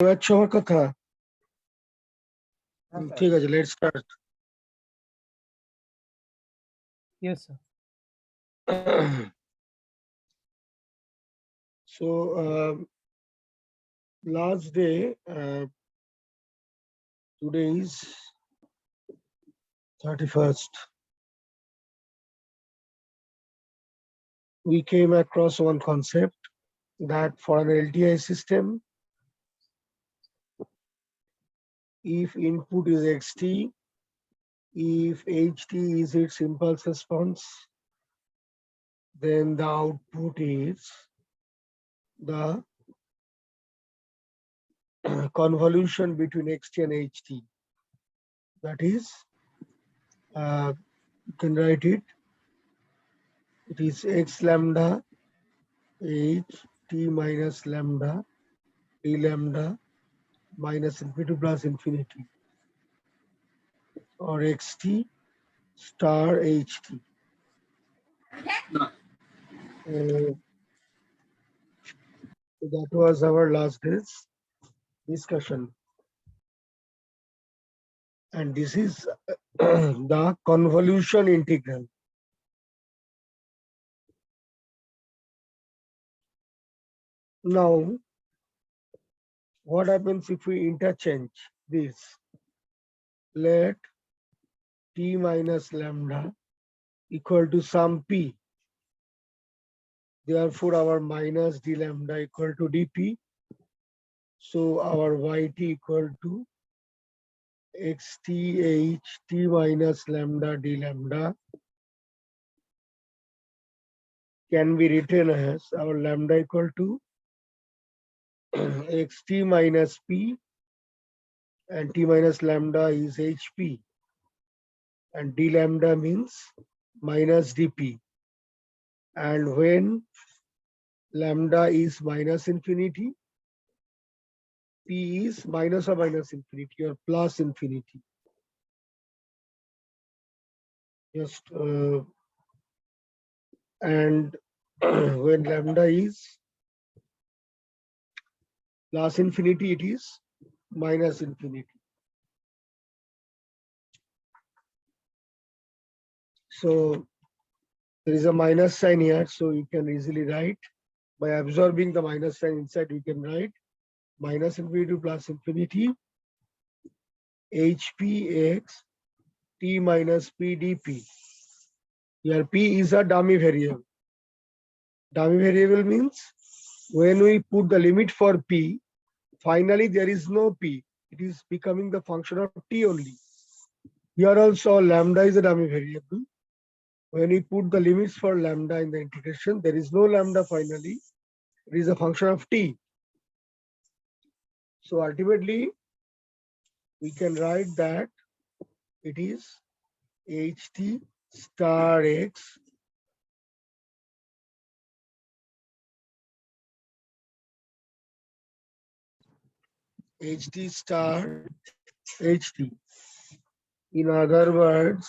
আচ্ছা আমার কথা ঠিক আছে, let's start. Yes, sir. So last day, today is 31st. We came across one concept that for an LTI system, if input is xt, if ht is its impulse response, then the output is the convolution between xt and ht. That is, you can write it. It is x lambda h t minus lambda d lambda minus infinity plus infinity, or xt star ht. That was our last day's discussion, and this is the convolution integral. Now, what happens if we interchange this? Let t minus lambda equal to some p. Therefore, our minus d lambda equal to dp. So our yt equal to xt h t minus lambda d lambda can be written as our lambda equal to xt minus p, and t minus lambda is hp, and d lambda means minus dp. And when lambda is minus infinity, p is minus or minus infinity or plus infinity. Just and when lambda is plus infinity, it is minus infinity. So there is a minus sign here, so you can easily write. By absorbing the minus sign inside, we can write minus infinity to plus infinity hpx t minus p dp. Here p is a dummy variable. Dummy variable means when we put the limit for p, finally there is no p. It is becoming the function of t only. Here also lambda is a dummy variable. When we put the limits for lambda in the integration, there is no lambda finally. It is a function of t. So ultimately, we can write that it is ht star x ht star ht. In other words,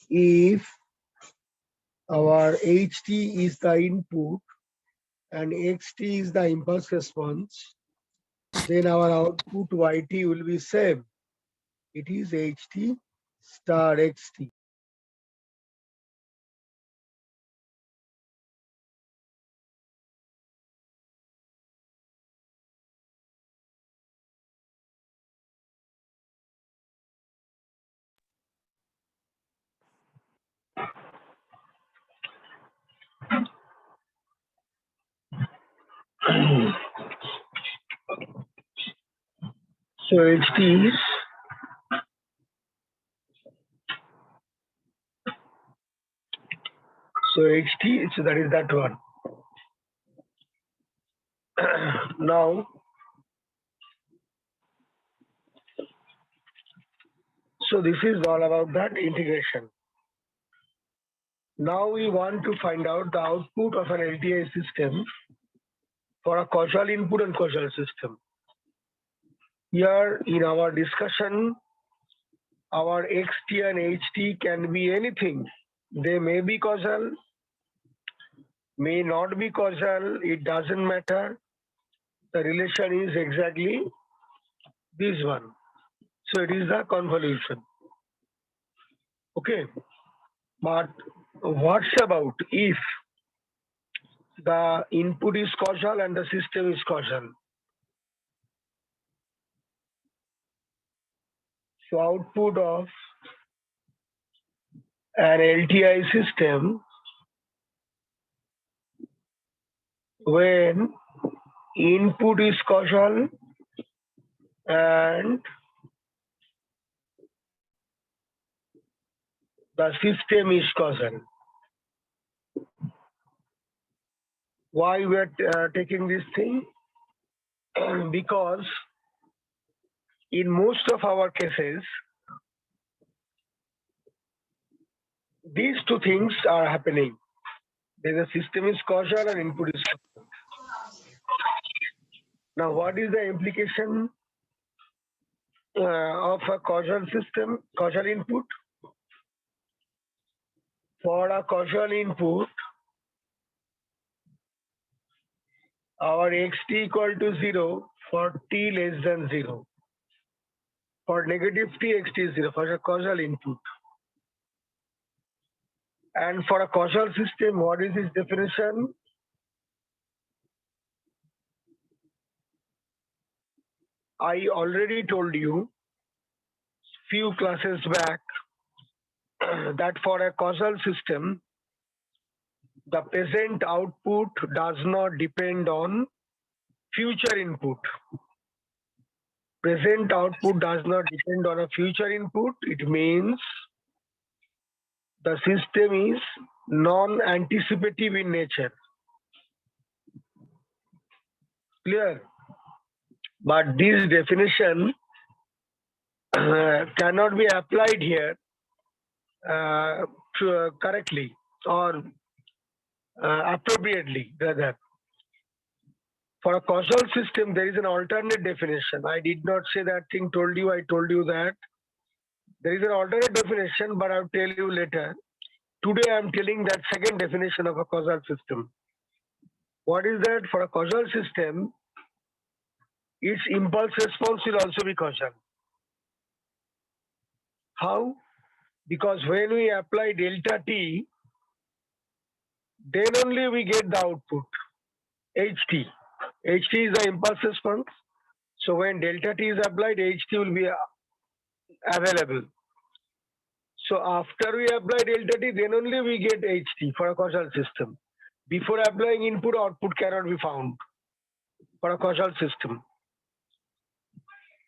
if our ht is the input and xt is the impulse response, then our output yt will be same. It is ht star xt. So ht is so that is that one. Now, so this is all about that integration. Now we want to find out the output of an LTI system for a causal input and causal system. Here in our discussion, our xt and ht can be anything. They may be causal, may not be causal, it doesn't matter. The relation is exactly this one. So it is the convolution. Okay. But what's about if the input is causal and the system is causal? So output of an LTI system, when input is causal and the system is causal. Why we are taking this thing? Because in most of our cases, these two things are happening. The system is causal and input is causal. Now, what is the implication of a causal system, causal input? For a causal input, our xt equal to 0 for t less than 0. For negative t, xt is 0 for a causal input. And for a causal system, what is its definition? I already told you few classes back that for a causal system, the present output does not depend on future input. Present output does not depend on a future input. It means the system is non-anticipative in nature. Clear? But this definition cannot be applied here correctly or appropriately, rather. For a causal system, there is an alternate definition. I did not say that thing, told you, I told you that. There is an alternate definition, but I'll tell you later. Today, I'm telling that second definition of a causal system. What is that? For a causal system, its impulse response will also be causal. How? Because when we apply delta t, then only we get the output, ht. ht is the impulse response. So when delta t is applied, ht will be available. So after we apply delta t, then only we get ht for a causal system. Before applying input, output cannot be found for a causal system.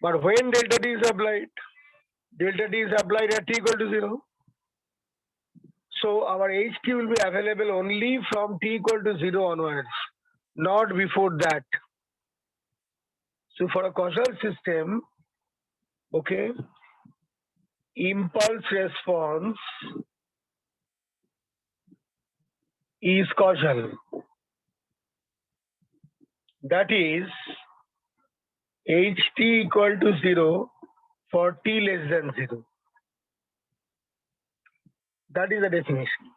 But when delta t is applied at t equal to 0. So our ht will be available only from t equal to 0 onwards, not before that. So for a causal system, okay, impulse response is causal. That is ht equal to 0 for t less than 0. That is the definition.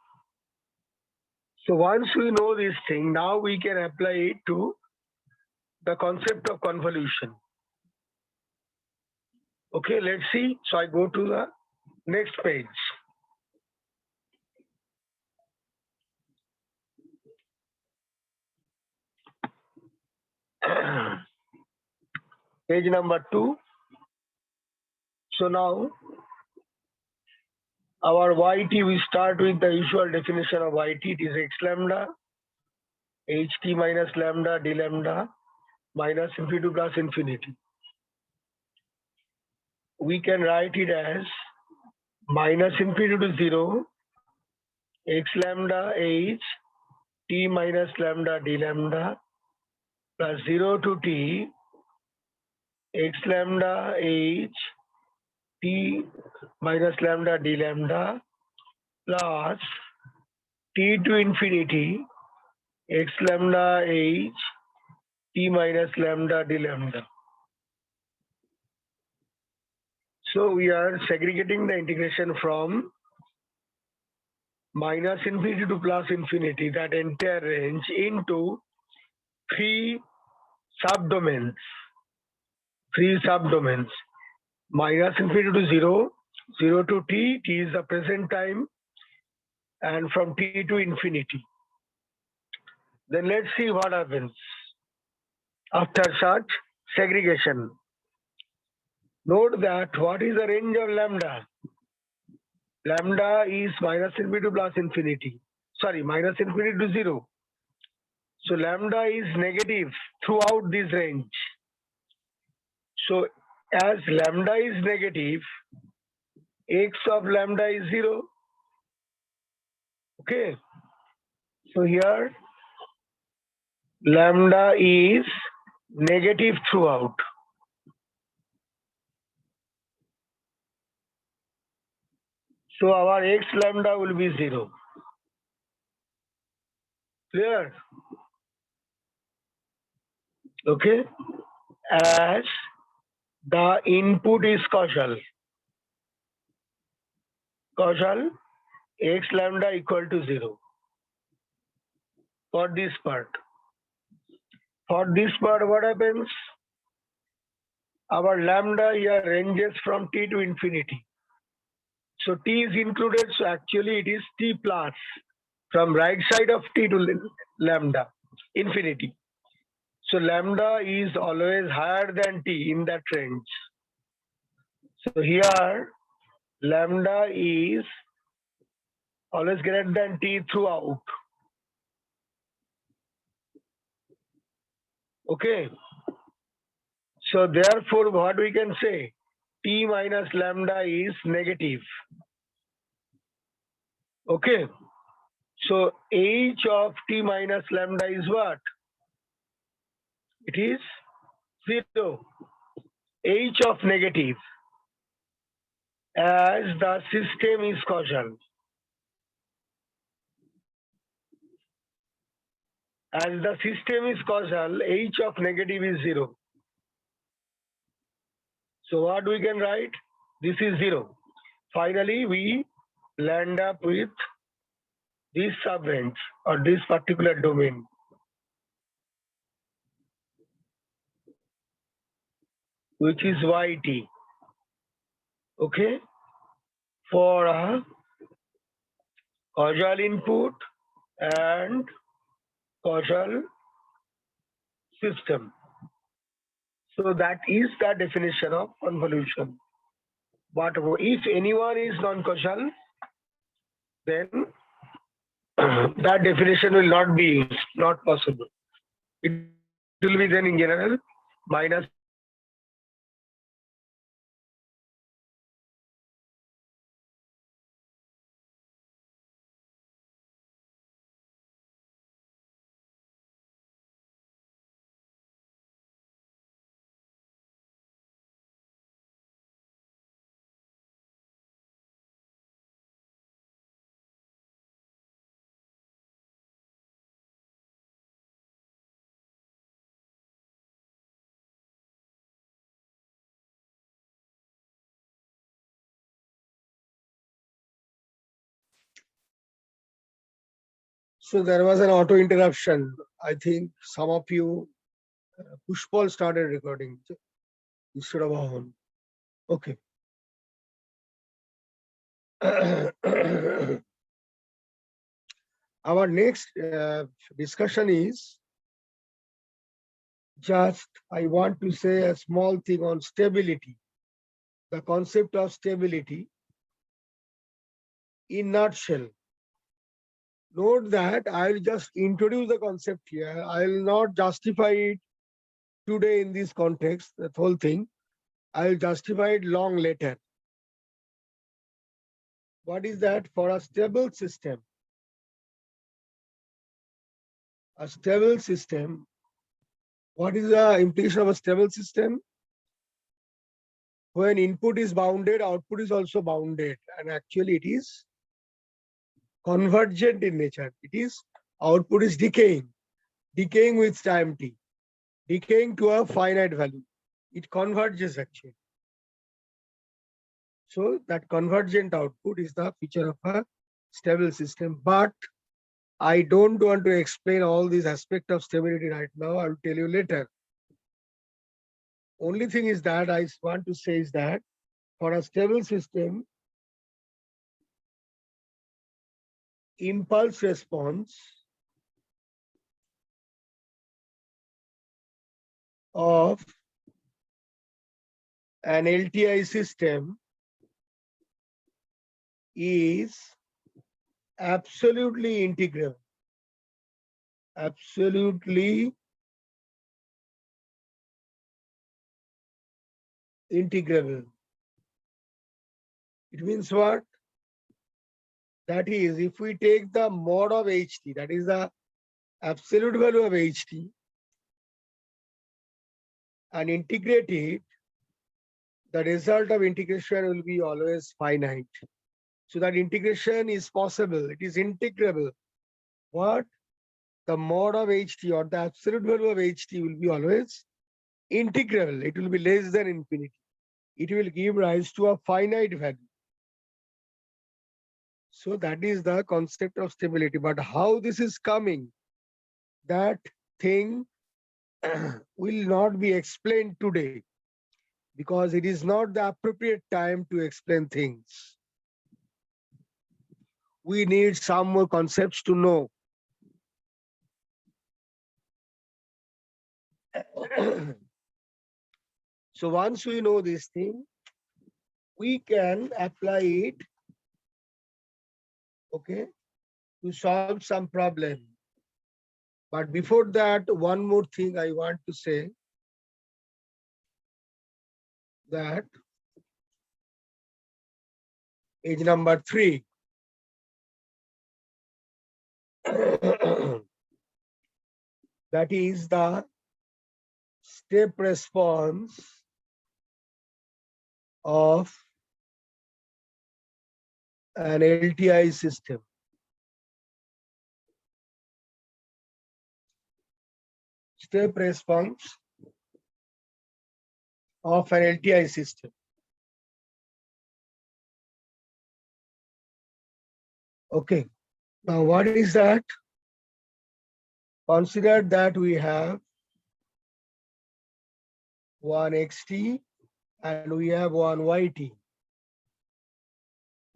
So once we know this thing, now we can apply it to the concept of convolution. Okay, let's see. So I go to the next page. Page number 2. So now our yt, we start with the usual definition of yt. It is x lambda, ht minus lambda d lambda minus infinity plus infinity. We can write it as minus infinity to 0, x lambda h t minus lambda d lambda plus 0 to t x lambda h t minus lambda d lambda plus t to infinity x lambda h t minus lambda d lambda. So we are segregating the integration from minus infinity to plus infinity, that entire range, into three subdomains. Minus infinity to 0, 0 to t, t is the present time, and from t to infinity. Then let's see what happens after such segregation. Note that what is the range of lambda? Lambda is minus infinity to plus infinity. Sorry, minus infinity to 0. So lambda is negative throughout this range. So as lambda is negative, x of lambda is 0. Okay. So here lambda is negative throughout. So our x lambda will be 0. Clear? Okay. As the input is causal. Causal, x lambda equal to 0. For this part. For this part, what happens? Our lambda here ranges from t to infinity. So t is included, so actually it is t plus from right side of t to lambda, infinity. So lambda is always higher than t in that range. So here lambda is always greater than t throughout. Okay. So therefore what we can say, t minus lambda is negative. Okay. So h of t minus lambda is what? It is 0. H of negative, as the system is causal. As the system is causal, h of negative is 0. So what we can write? This is 0. Finally, we land up with this subrange or this particular domain. Which is yt. Okay? For a causal input and causal system. So that is the definition of convolution. But if anyone is non-causal, then that definition will not be used, not possible. It will be then in general minus So there was an auto interruption. I think some of you, Pushpal started recording instead of Ahan. Okay. Our next discussion is just, I want to say a small thing on stability. The concept of stability in nutshell. Note that I'll just introduce the concept here. I'll not justify it today in this context, that whole thing. I'll justify it long later. What is that? For a stable system, what is the implication of a stable system? When input is bounded, output is also bounded, and actually it is convergent in nature. It is, output is decaying with time t, decaying to a finite value. It converges actually. So that convergent output is the feature of a stable system, but I don't want to explain all these aspects of stability right now. I'll tell you later. Only thing is that I want to say is that for a stable system, impulse response of an LTI system is absolutely integral. Absolutely integrable. It means what? That is, if we take the mod of ht, that is the absolute value of ht, and integrate it, the result of integration will be always finite. So that integration is possible. It is integrable. What? The mod of ht or the absolute value of ht will be always integrable. It will be less than infinity. It will give rise to a finite value. So that is the concept of stability. But how this is coming, that thing will not be explained today, because it is not the appropriate time to explain things. We need some more concepts to know. So once we know this thing, we can apply it, okay, to solve some problem. But before that, one more thing I want to say, that page number 3. That is the step response of an LTI system. Step response of an LTI system. Okay, now what is that? Consider that we have one xt and we have one yt.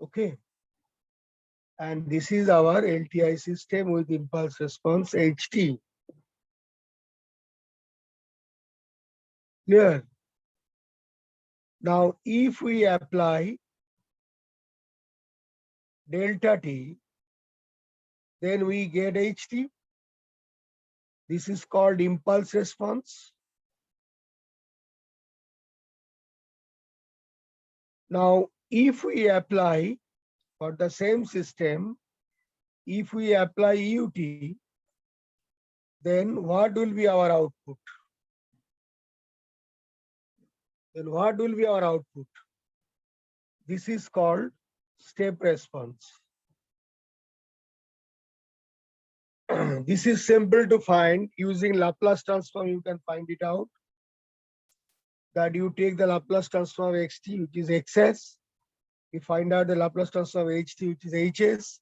Okay, and this is our LTI system with impulse response ht. Clear? Now, if we apply delta t, then we get ht. This is called impulse response. Now, if we apply for the same system, if we apply ut, then what will be our output? Then what will be our output? This is called step response. This is simple to find. Using Laplace transform, you can find it out. That you take the Laplace transform of xt, which is xs. You find out the Laplace transform of ht, which is hs.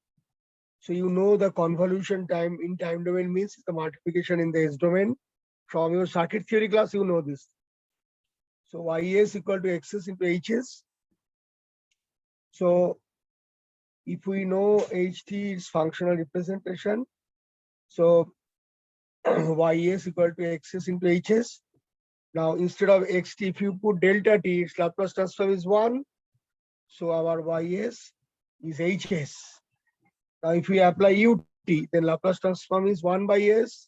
So you know the convolution time in time domain means the multiplication in the s domain. From your circuit theory class, you know this. So Ys equal to xs into hs. So if we know ht is functional representation, so Ys equal to xs into hs. Now instead of xt, if you put delta t, its Laplace transform is 1. So our Ys is hs. Now if we apply ut, then Laplace transform is 1 by s.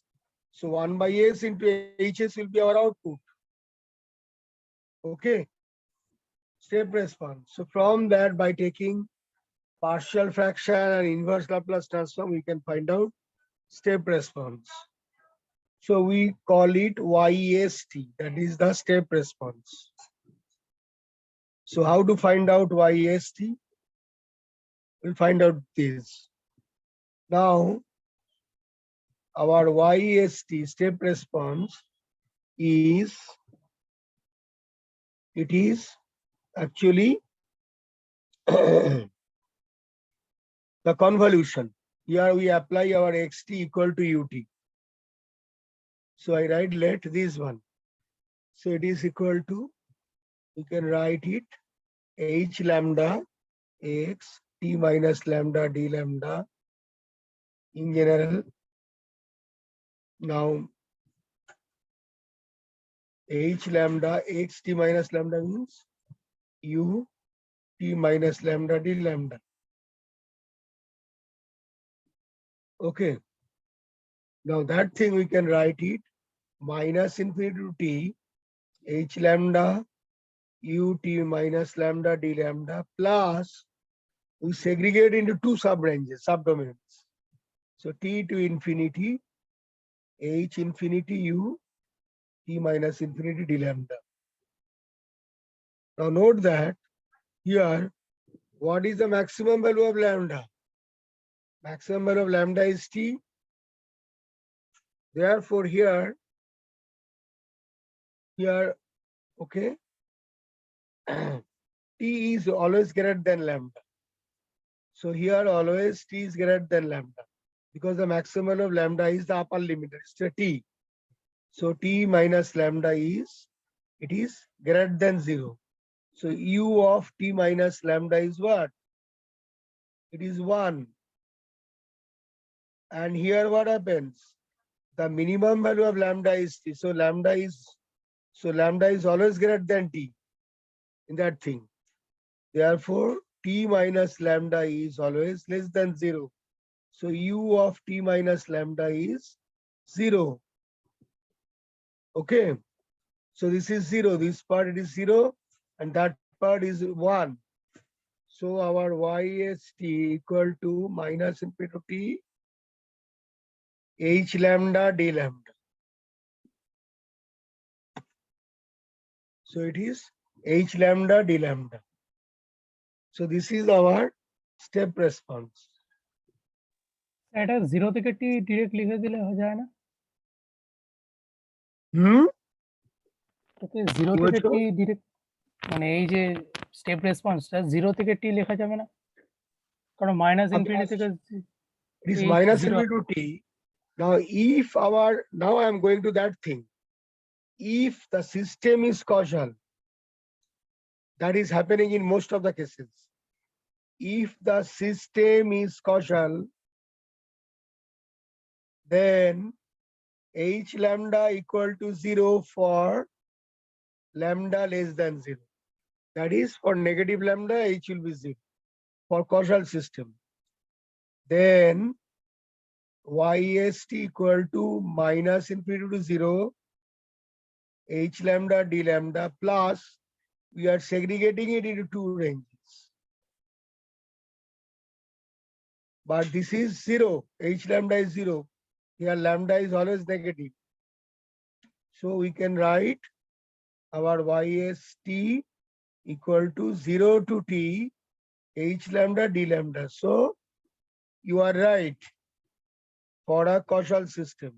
So 1 by s into hs will be our output. Okay. Step response. So from that, by taking partial fraction and inverse Laplace transform, we can find out step response. So we call it YEST, that is the step response. So how to find out YEST? We'll find out this. Now, our YEST step response is, it is actually the convolution. Here we apply our xt equal to ut. So I write let this one. So it is equal to, you can write it h lambda x t minus lambda d lambda in general. Now h lambda x t minus lambda means u t minus lambda d lambda. Okay. Now that thing we can write it minus infinity to t h lambda u t minus lambda d lambda plus we segregate into two subranges, subdomains. So t to infinity h infinity u t minus infinity d lambda. Now note that here, what is the maximum value of lambda? Maximum value of lambda is t. Therefore here, okay, t is always greater than lambda. So here always t is greater than lambda because the maximum of lambda is the upper limit, it's a t. So t minus lambda is, it is greater than 0. So u of t minus lambda is what? It is 1. And here what happens? The minimum value of lambda is t. So lambda is always greater than t in that thing. Therefore, t minus lambda is always less than 0. So u of t minus lambda is 0. Okay. So this is 0. This part it is 0 and that part is 1. So our yst equal to minus infinity to t h lambda d lambda. So it is h lambda d lambda. So this is our step response. এটা 0 থেকে t direct লিখে দিলে হয়ে যায় না? ওকে 0 কি থেকে বলছো? t ডিরেক্ট মানে এই যে স্টেপ রেসপন্সটা 0 থেকে t লেখা যাবে না? কারণ মাইনাস ইনফিনিটি থেকে It is এই minus 0 infinity to t. Now if now I am going to that thing. If the system is causal, that is happening in most of the cases. If the system is causal, then h lambda equal to 0 for lambda less than 0. That is for negative lambda, h will be 0 for causal system. Then yst equal to minus infinity to 0 h lambda d lambda plus we are segregating it into two ranges. But this is 0, h lambda is 0. Here lambda is always negative. So we can write our yst equal to 0 to t h lambda d lambda. So you are right for a causal system.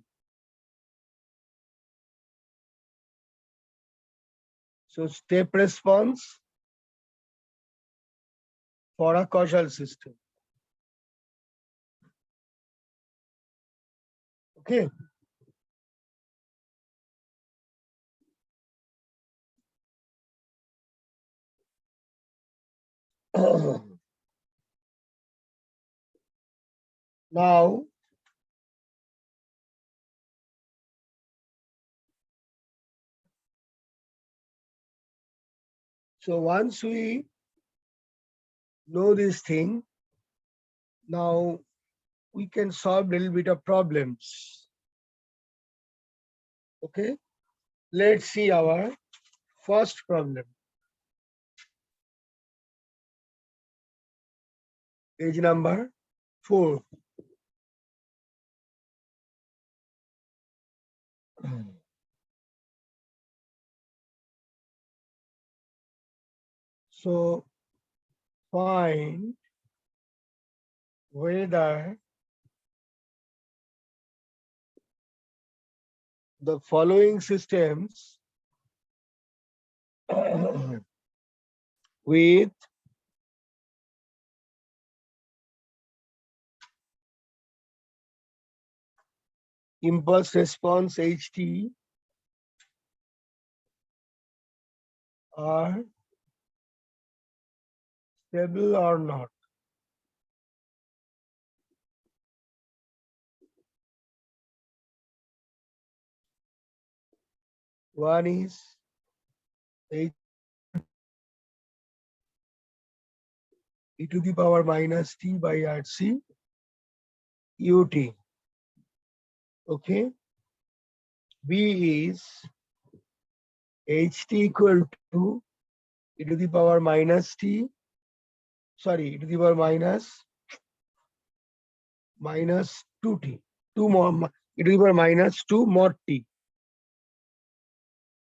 So step response for a causal system. Okay. Now, so once we know this thing, now we can solve a little bit of problems. Okay, let's see our first problem. Page number 4. So find whether the following systems with impulse response ht are stable or not. One is h e to the power minus t by rc ut. Okay. B is ht equal to e to the power minus t, sorry, e to the power minus 2t, 2 more, e to the power minus 2 mod t.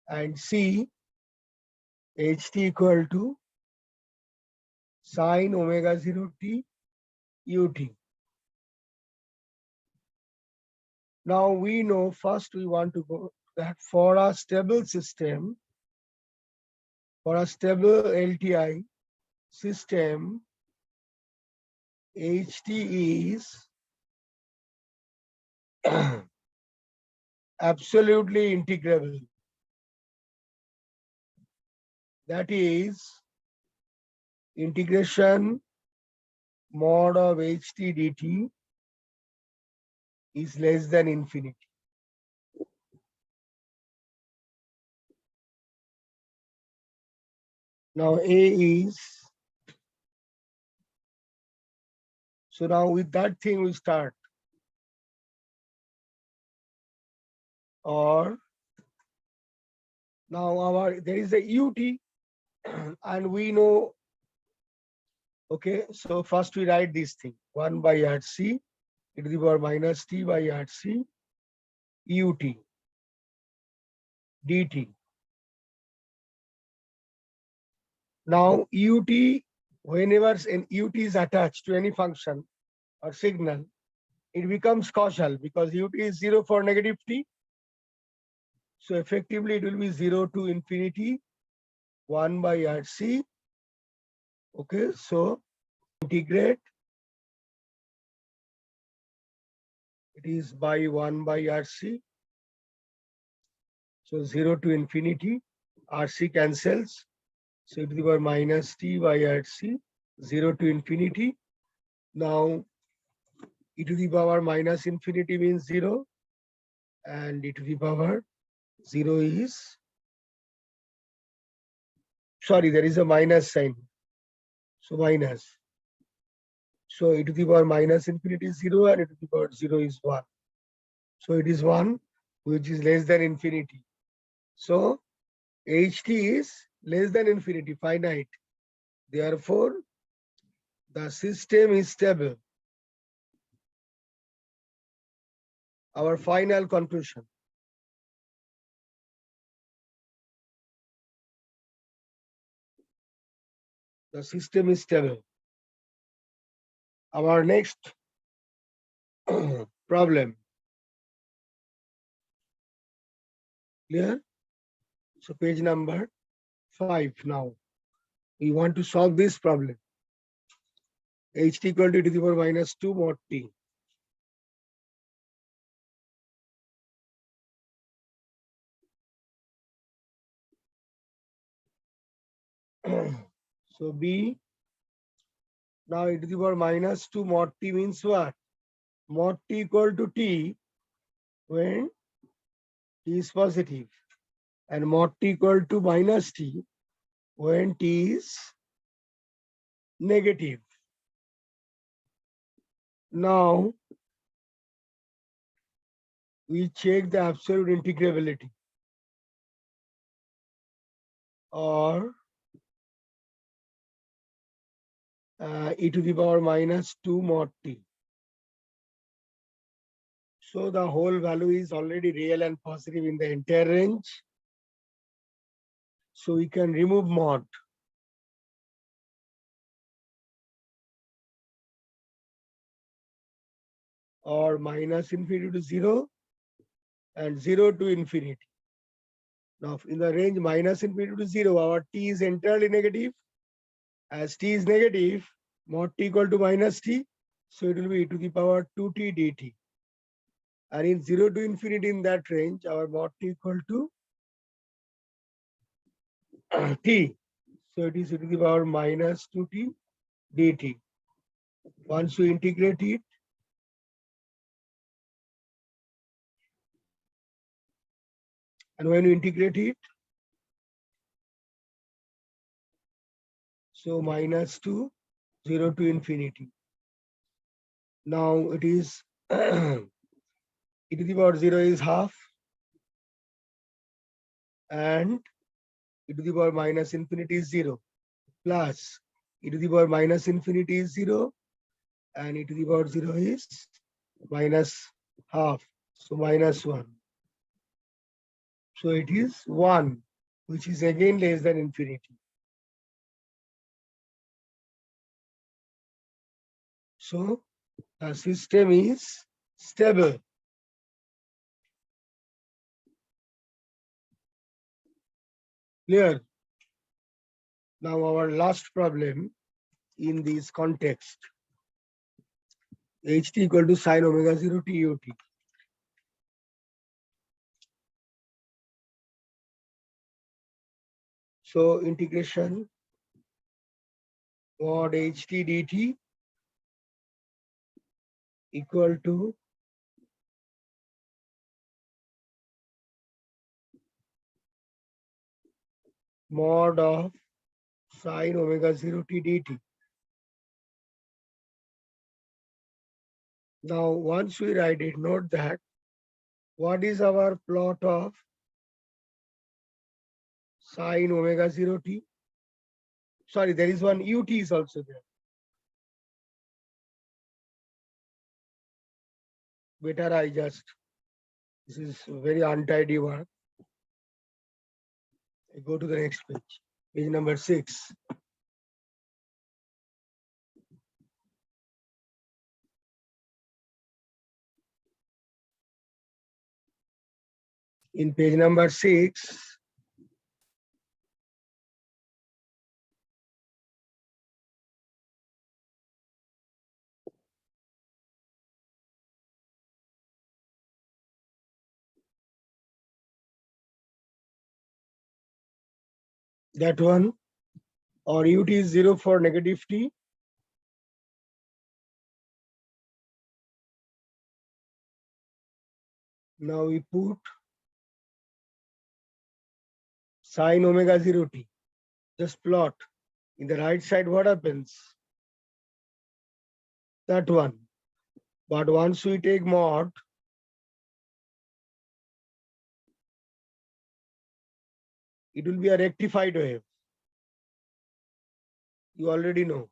And C, ht equal to sine omega 0 t ut. Now we know, first we want to go that for a stable system, for a stable LTI system, ht is absolutely integrable. That is integration mod of ht dt is less than infinity. Now A is, so now with that thing we start. Or now there is a ut and we know, okay, so first we write this thing 1 by rc e to the power minus t by rc ut dt. Now ut, whenever an ut is attached to any function or signal, it becomes causal because ut is 0 for negative t. So effectively it will be 0 to infinity 1 by rc. Okay, so integrate, it is by 1 by rc. So 0 to infinity, rc cancels. So e to the power minus t by rc, 0 to infinity. Now e to the power minus infinity means 0, and e to the power 0 is, sorry, there is a minus sign. So minus. So e to the power minus infinity is 0 and e to the power 0 is 1. So it is 1, which is less than infinity. So ht is less than infinity, finite. Therefore, the system is stable. Our final conclusion. The system is stable. Our next problem. Clear? So page number 5 now. We want to solve this problem. Ht equal to e to the power minus 2 mod t. So B, now e to the power minus 2 mod t means what? Mod t equal to t when t is positive, and mod t equal to minus t when t is negative. Now we check the absolute integrability, or e to the power minus 2 mod t. So the whole value is already real and positive in the entire range. So we can remove mod. Or minus infinity to 0 and 0 to infinity. Now in the range minus infinity to 0, our t is entirely negative. As t is negative, mod t equal to minus t. So it will be e to the power 2t dt. And in 0 to infinity in that range, our mod t equal to t. So it is e to the power minus 2t dt. Once we integrate it, and when we integrate it, so minus 2, 0 to infinity. Now it is e to the power 0 is half, and e to the power minus infinity is 0, plus e to the power minus infinity is 0, and e to the power 0 is minus half, so minus 1. So it is 1, which is again less than infinity. So the system is stable. Clear? Now our last problem in this context. Ht equal to sine omega 0 t ut. So integration mod ht dt equal to mod of sine omega 0 t dt. Now once we write it, note that what is our plot of sine omega 0 t? Sorry, there is one ut is also there. Better I just, this is very untidy one. I go to the next page, page number 6. In page number 6, that one, or ut is 0 for negative t. Now we put sine omega 0 t. Just plot. In the right side, what happens? That one. But once we take mod, it will be a rectified wave. You already know.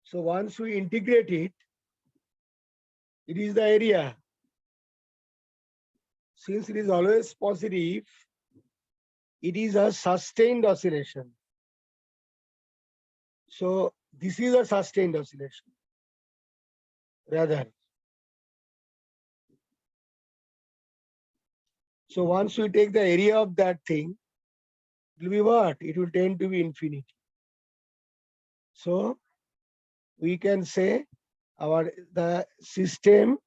So once we integrate it, it is the area. Since it is always positive, it is a sustained oscillation. So this is a sustained oscillation. Rather. So once we take the area of that thing, it will be what? It will tend to be infinity. So we can say the system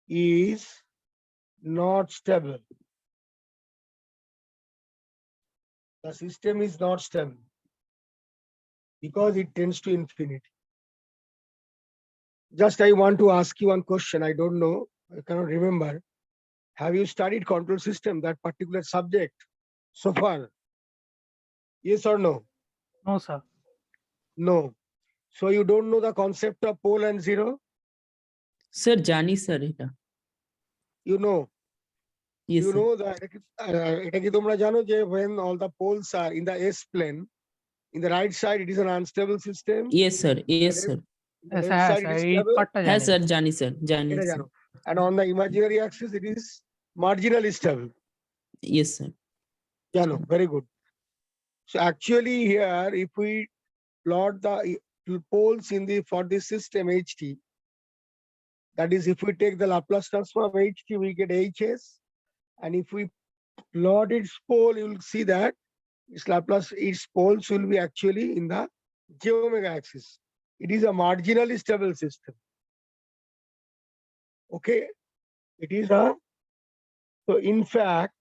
is not stable. The system is not stable because it tends to infinity. Just I want to ask you one question. I don't know, I cannot remember. Have you studied control system, that particular subject, so far? Yes or no? No, sir. No. So you don't know the concept of pole and zero? Sir জানি sir এটা You know. Yes You sir know that এটা কি তোমরা জানো যে when all the poles are in the S plane, in the right side it is an unstable system. Yes sir yes Left- sir the হ্যাঁ left sir side it is এই stable. পার্টটা হ্যাঁ জানি। স্যার জানি sir জানি এটা sir জানো। And on the imaginary axis it is marginally stable. Yes sir জানো, very good. So actually here, if we plot the poles in the for this system HT, that is, if we take the Laplace transform of HT, we get HS. And if we plot its pole, you will see that its Laplace, its poles will be actually in the j omega axis. It is a marginally stable system. Okay, it is a, so in fact,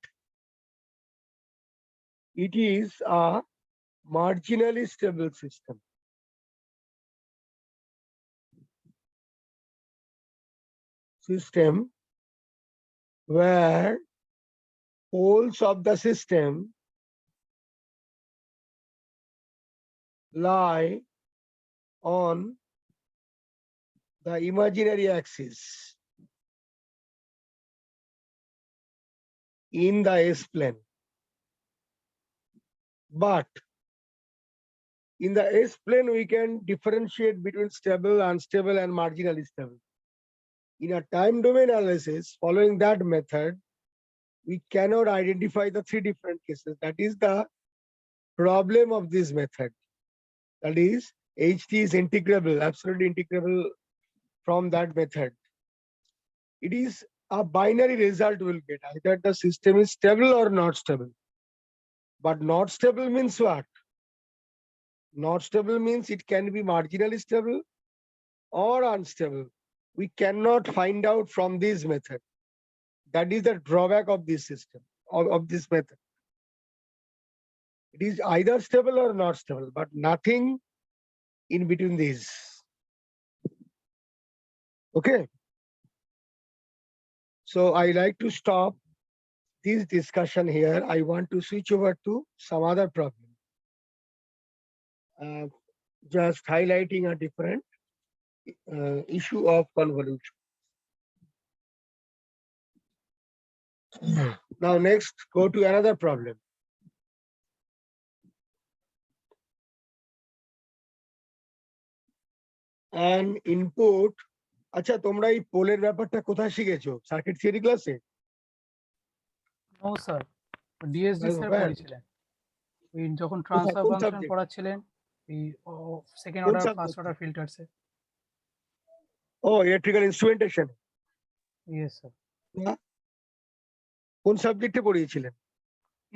it is a marginally stable system. System where poles of the system lie on the imaginary axis in the S-plane. But in the S-plane, we can differentiate between stable, unstable, and marginally stable. In a time domain analysis, following that method, we cannot identify the three different cases. That is the problem of this method. That is, HT is integrable, absolutely integrable from that method. It is a binary result we'll get. Either the system is stable or not stable. But not stable means what? Not stable means it can be marginally stable or unstable. We cannot find out from this method. That is the drawback of this system, of this method. It is either stable or not stable, but nothing in between these. Okay. So I like to stop this discussion here. I want to switch over to some other problem. Just highlighting a different issue of convolution. Now next, go to another problem. An input. আচ্ছা তোমরা এই পোলের ব্যাপারটা কোথায় শিখেছো? Circuit theory ক্লাসে? No sir, DSG sir Where? পড়িয়েছিলেন। ওই যখন ট্রান্সফার কোন ফাংশন subject? পড়াচ্ছিলেন, এই সেকেন্ড কোন অর্ডার subject? ফার্স্ট অর্ডার ফিল্টারসে। ও ইলেকট্রিক্যাল ইনস্ট্রুমেন্টেশন। Yes sir. কোন সাবজেক্টে পড়িয়েছিলেন?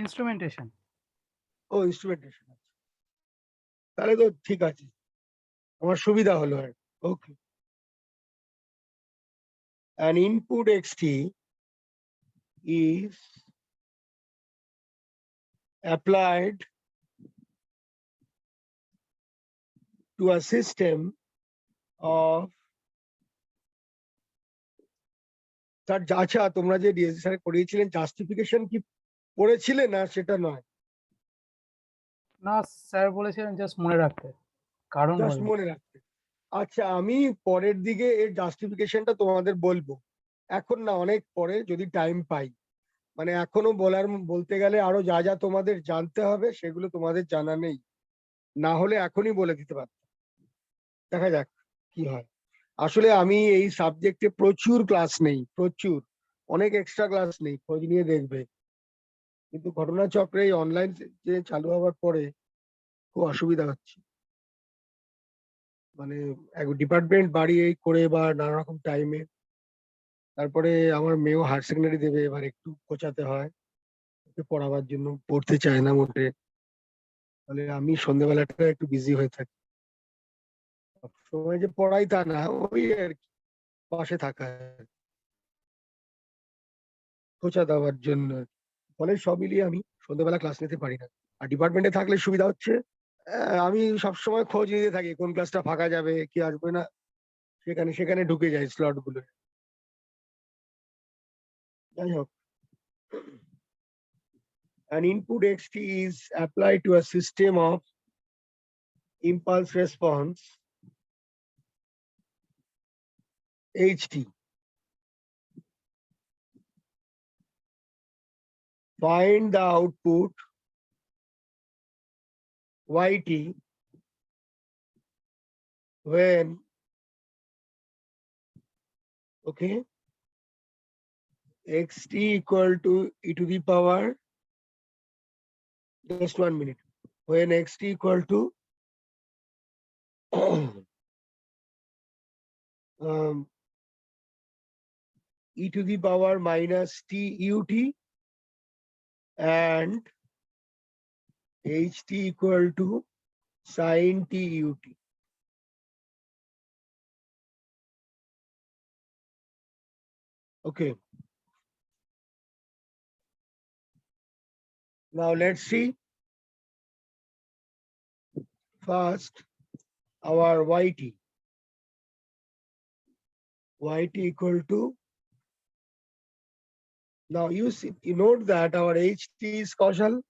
ইনস্ট্রুমেন্টেশন। ও ইনস্ট্রুমেন্টেশন। তাহলে তো ঠিক আছে, আমার সুবিধা হলো। ওকে। An input xt is applied to a system of তার আচ্ছা তোমরা যে ডিএসসি স্যার করিয়েছিলেন জাস্টিফিকেশন কি পড়েছিলে না সেটা নয়? না স্যার বলেছিলেন জাস্ট মনে রাখতে, কারণ জাস্ট বলবেন। মনে রাখতে। আচ্ছা আমি পরের দিকে এর জাস্টিফিকেশনটা তোমাদের বলবো, এখন না, অনেক পরে যদি টাইম পাই। মানে এখনো বলতে গেলে আরো যা যা তোমাদের জানতে হবে সেগুলো তোমাদের জানা নেই, না হলে এখনই বলে দিতে পারতাম। দেখা যাক কি হয়। আসলে আমি এই সাবজেক্টে প্রচুর ক্লাস নেই, প্রচুর, অনেক এক্সট্রা ক্লাস নেই, খোঁজ নিয়ে দেখবে। কিন্তু ঘটনাচক্রে এই অনলাইন যে চালু হওয়ার পরে খুব অসুবিধা হচ্ছে। মানে এক ডিপার্টমেন্ট বাড়ি এই করে বা নানা রকম টাইমে, তারপরে আমার মেয়েও হায়ার সেকেন্ডারি দেবে, এবার একটু খোঁচাতে হয়, ওকে পড়াবার জন্য, পড়তে চায় না মোটে। তাহলে আমি সন্ধ্যেবেলাটা একটু বিজি হয়ে থাকি। সবসময় যে পড়াই তা না, ওই আর কি পাশে থাকা, খোঁচা দেওয়ার জন্য। ফলে সব মিলিয়ে আমি সন্ধ্যেবেলা ক্লাস নিতে পারি না। আর ডিপার্টমেন্টে থাকলে সুবিধা হচ্ছে, আমি সবসময় খোঁজ নিতে থাকি কোন ক্লাসটা ফাঁকা যাবে, কি আসবে না, সেখানে সেখানে ঢুকে যায় স্লট গুলো। যাই হোক, an input xt is applied to a system of impulse response ht. Find the output yt when, okay, xt equal to e to the power, just 1 minute, when xt equal to e to the power minus t ut and ht equal to sin t ut. Okay. Now let's see. First, our yt. Yt equal to. Now you see, you note that our ht is causal,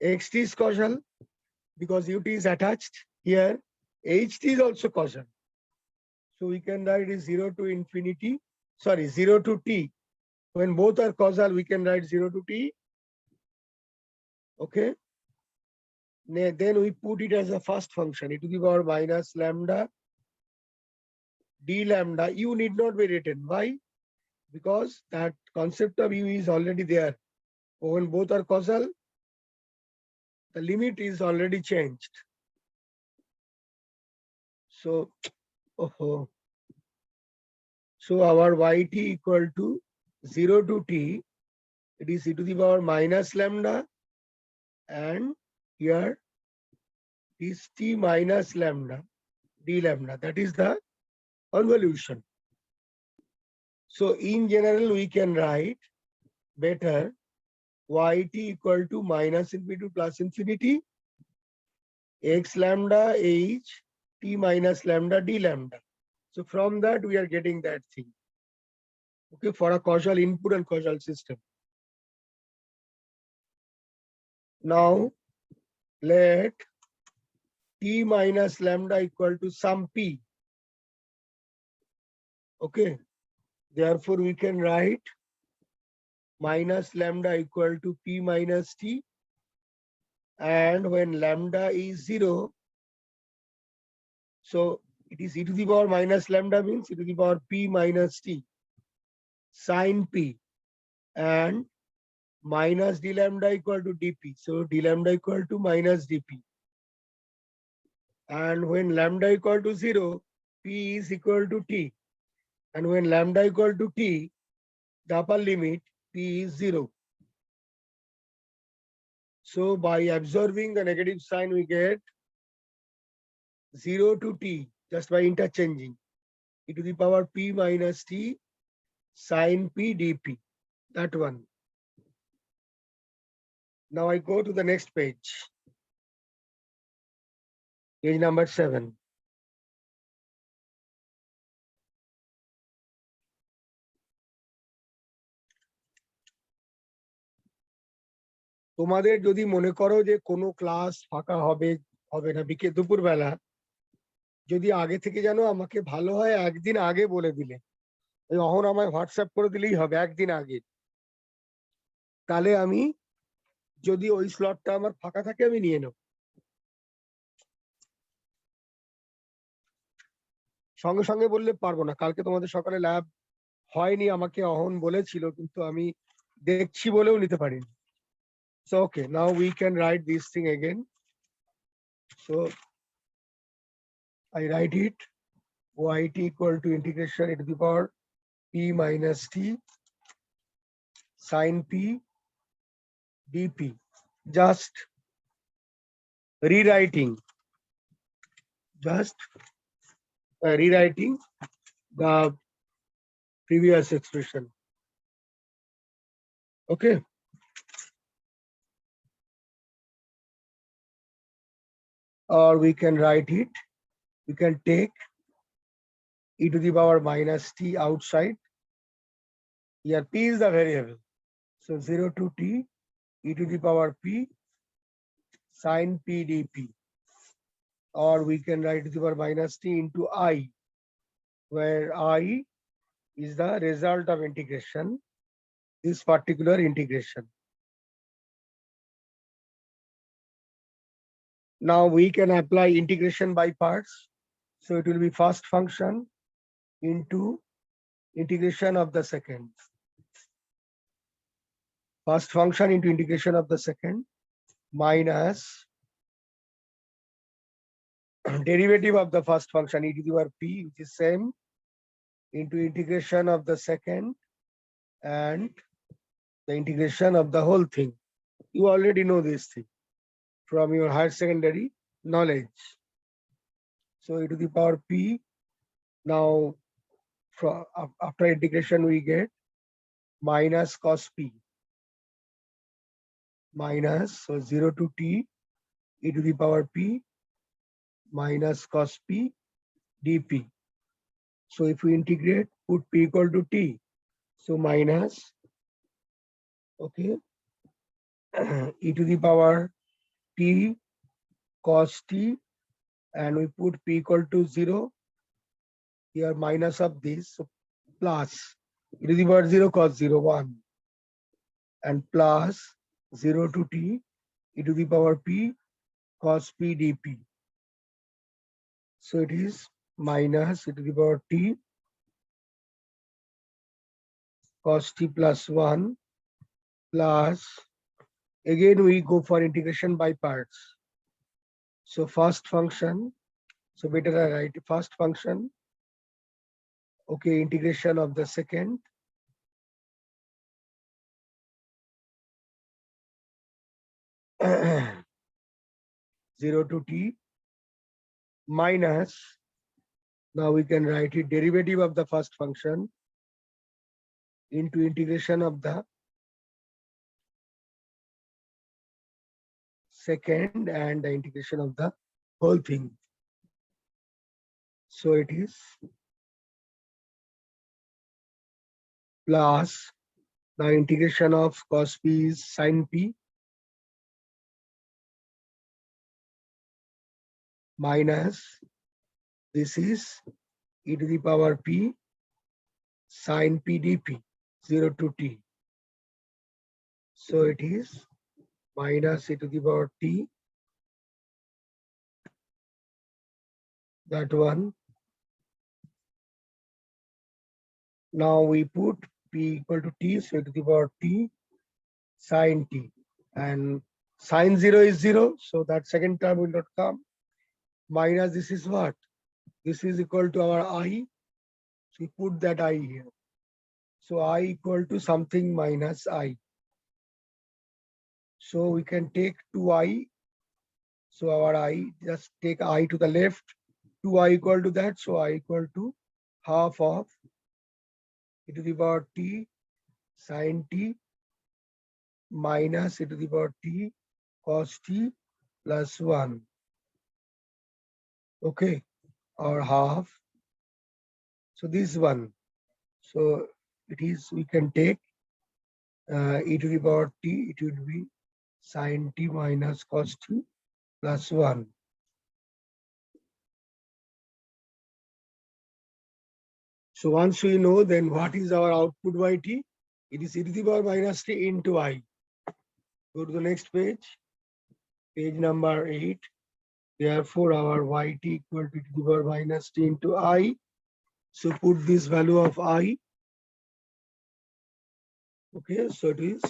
xt is causal because ut is attached here. ht is also causal. So we can write is 0 to infinity, sorry, 0 to t. When both are causal, we can write 0 to t. Okay. Then we put it as a first function, e to the power minus lambda d lambda. U need not be written. Why? Because that concept of u is already there. When both are causal, the limit is already changed. So, so our yt equal to 0 to t, it is e to the power minus lambda, and here is t minus lambda d lambda. That is the convolution. So in general, we can write better yt equal to minus infinity to plus infinity x lambda h t minus lambda d lambda. So from that we are getting that thing. Okay, for a causal input and causal system. Now let t minus lambda equal to some p. Okay, therefore we can write minus lambda equal to p minus t, and when lambda is 0, so it is e to the power minus lambda means e to the power p minus t sine p, and minus d lambda equal to dp. So d lambda equal to minus dp. And when lambda equal to 0, p is equal to t. And when lambda equal to t, the upper limit, p is 0. So by observing the negative sign, we get 0 to t just by interchanging e to the power p minus t sine p dp. That one. Now I go to the next page. Page number 7. তোমাদের যদি মনে করো যে কোনো class ফাঁকা হবে হবে না দুপুরবেলা, যদি আগে থেকে জানো আমাকে ভালো হয় একদিন আগে বলে দিলে, অহন আমায় হোয়াটসঅ্যাপ করে দিলেই হবে একদিন আগে। তাহলে আমি যদি ওই স্লটটা আমার ফাঁকা থাকে আমি নিয়ে নেব। সঙ্গে সঙ্গে বললে পারবো না, কালকে তোমাদের সকালে ল্যাব হয়নি, আমাকে অহন বলেছিল কিন্তু আমি দেখছি বলেও নিতে পারিনি। So okay, now we can write this thing again. So I write it yt equal to integration e to the power p minus t sine p dp. Just rewriting the previous expression. Okay. Or we can write it, we can take e to the power minus t outside. Here p is the variable. So 0 to t e to the power p sine p dp. Or we can write e to the power minus t into I, where I is the result of integration, this particular integration. Now we can apply integration by parts. So it will be first function into integration of the second. First function into integration of the second minus derivative of the first function e to the power p, which is same, into integration of the second and the integration of the whole thing. You already know this thing from your higher secondary knowledge. So e to the power p, now after integration we get minus cos p minus, so 0 to t e to the power p minus cos p dp. So if we integrate, put p equal to t, so minus, okay, e to the power t cos t, and we put p equal to 0, here minus of this, so plus e to the power 0 cos 0 1, and plus 0 to t e to the power p cos p dp. So it is minus e to the power t cos t plus 1 plus, again we go for integration by parts. So first function, so better I write first function, okay, integration of the second, zero to t minus, now we can write it derivative of the first function into integration of the second and the integration of the whole thing. So it is plus the integration of cos p is sin p minus this is e to the power p sin p dp 0 to t. So it is minus e to the power t, that one. Now we put p equal to t, so e to the power t sin t, and sin 0 is 0, so that second term will not come. Minus this is what? This is equal to our I, so we put that I here. So I equal to something minus I. So we can take 2I, so our I, just take I to the left, 2I equal to that, so I equal to half of e to the power t sin t minus e to the power t cos t plus 1, okay, or half. So this one, so it is, we can take e to the power t, it would be sin t minus cos t plus 1. So once we know, then what is our output by t? It is e to the power minus t into I. Go to the next page, page number 8. Therefore, our yt equal to e to the power minus t into I. So put this value of I. Okay, so it is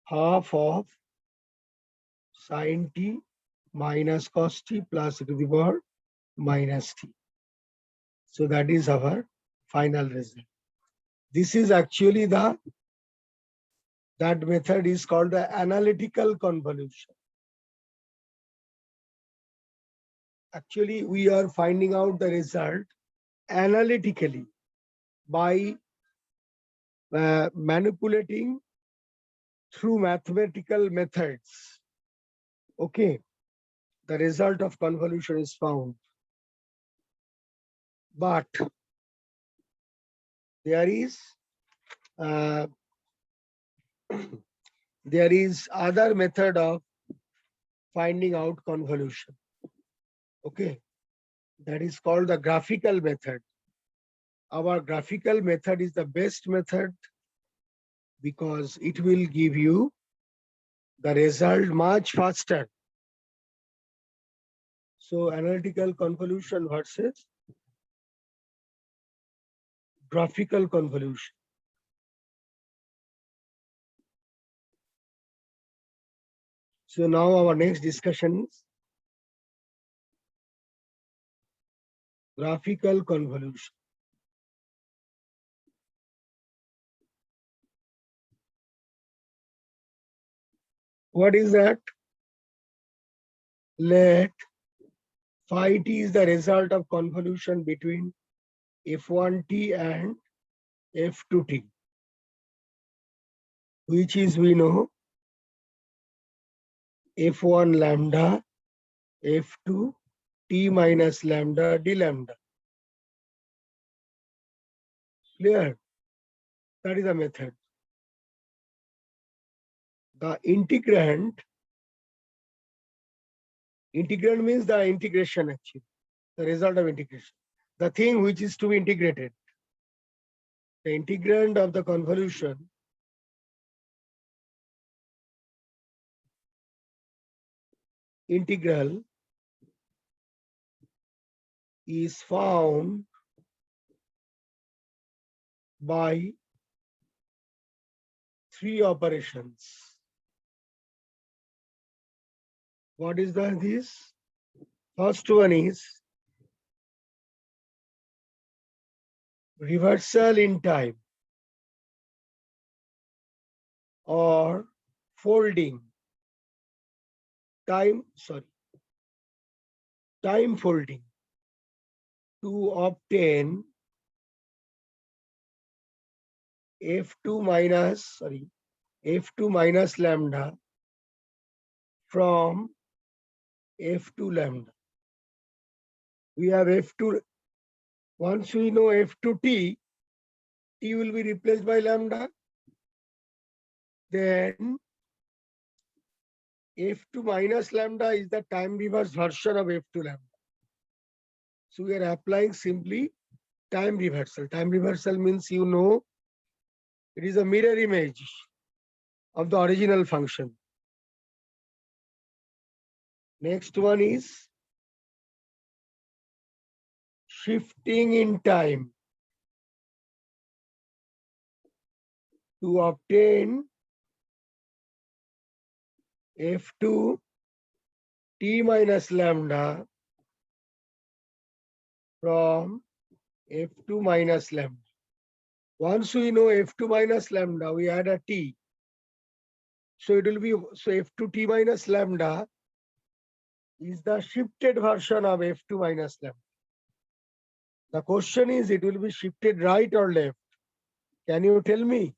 half of sin t minus cos t plus e to the power minus t. So that is our final result. This is actually that method is called the analytical convolution. Actually, we are finding out the result analytically by manipulating through mathematical methods. Okay, the result of convolution is found. But there is other method of finding out convolution. Okay, that is called the graphical method. Our graphical method is the best method because it will give you the result much faster. So analytical convolution versus graphical convolution. So now our next discussion is graphical convolution. What is that? Let phi t is the result of convolution between f1t and f2t. which is we know f1 lambda f2 t minus lambda d lambda. Clear? That is the method. The integrand means the integration actually, the result of integration. The thing which is to be integrated. The integrand of the convolution integral is found by three operations. What is this? First one is reversal in time or folding. Time folding to obtain f2 minus lambda from f2 lambda. We have f2. Once we know f2t, t will be replaced by lambda. Then f2 minus lambda is the time reverse version of f2 lambda. So we are applying simply time reversal. Time reversal means you know it is a mirror image of the original function. Next one is shifting in time to obtain f2 t minus lambda from f2 minus lambda. Once we know f2 minus lambda, we add a t. So it will be, so f2 t minus lambda is the shifted version of f2 minus lambda. The question is, it will be shifted right or left? Can you tell me?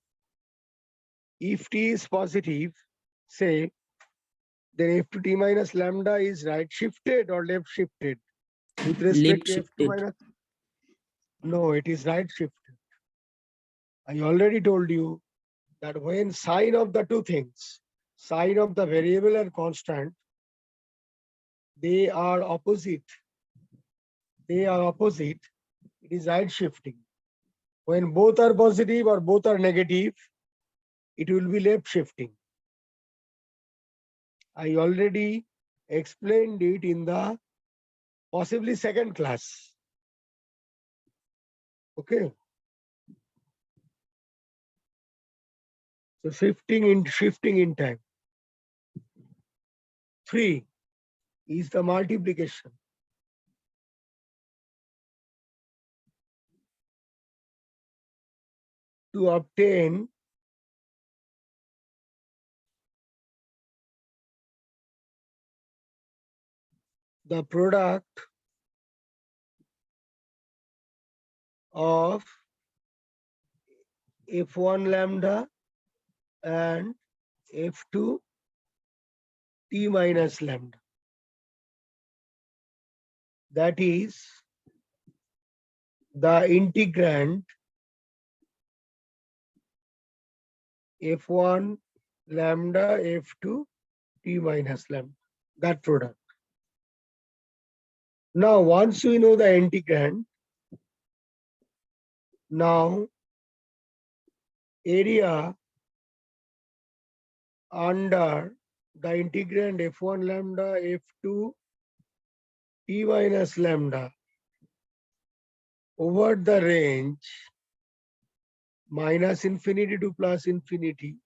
If t is positive, say, then f2 t minus lambda is right shifted or left shifted? With respect Left to f2 shifted. minus, no, it is right shifted. I already told you that when sign of the two things, sign of the variable and constant, they are opposite. It is right shifting. When both are positive or both are negative, it will be left shifting. I already explained it in the possibly second class. Okay. So shifting in time. 3 is the multiplication. To obtain the product of f1 lambda and f2 t minus lambda. That is the integrand f1 lambda f2 t minus lambda, that product. Now, once we know the integrand, now area under the integrand f1 lambda f2 t minus lambda over the range minus infinity to plus infinity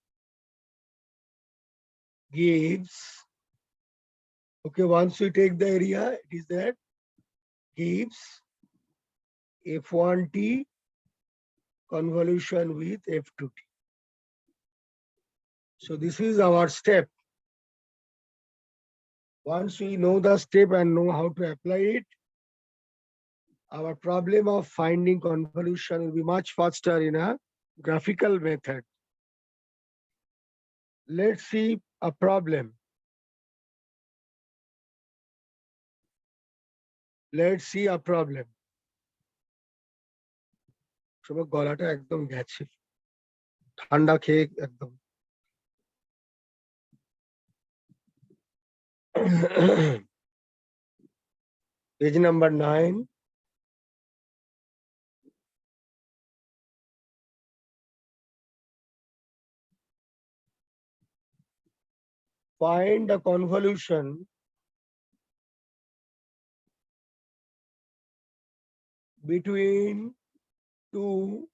gives, okay, once we take the area, it is that gives f1t convolution with f2t. So this is our step. Once we know the step and know how to apply it, our problem of finding convolution will be much faster in a graphical method. Let's see a problem. Let's see a problem. সবার গলাটা একদম গেছে, ঠান্ডা খেয়ে একদম। Page number 9. Find a convolution between two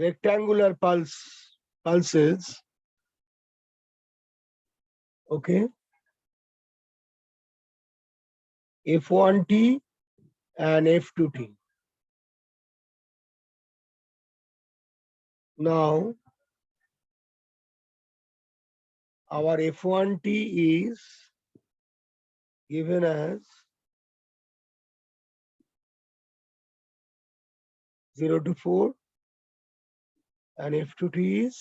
rectangular pulses, okay, F1t and F2t. Now, our F1t is given as 0 to 4 and F2t is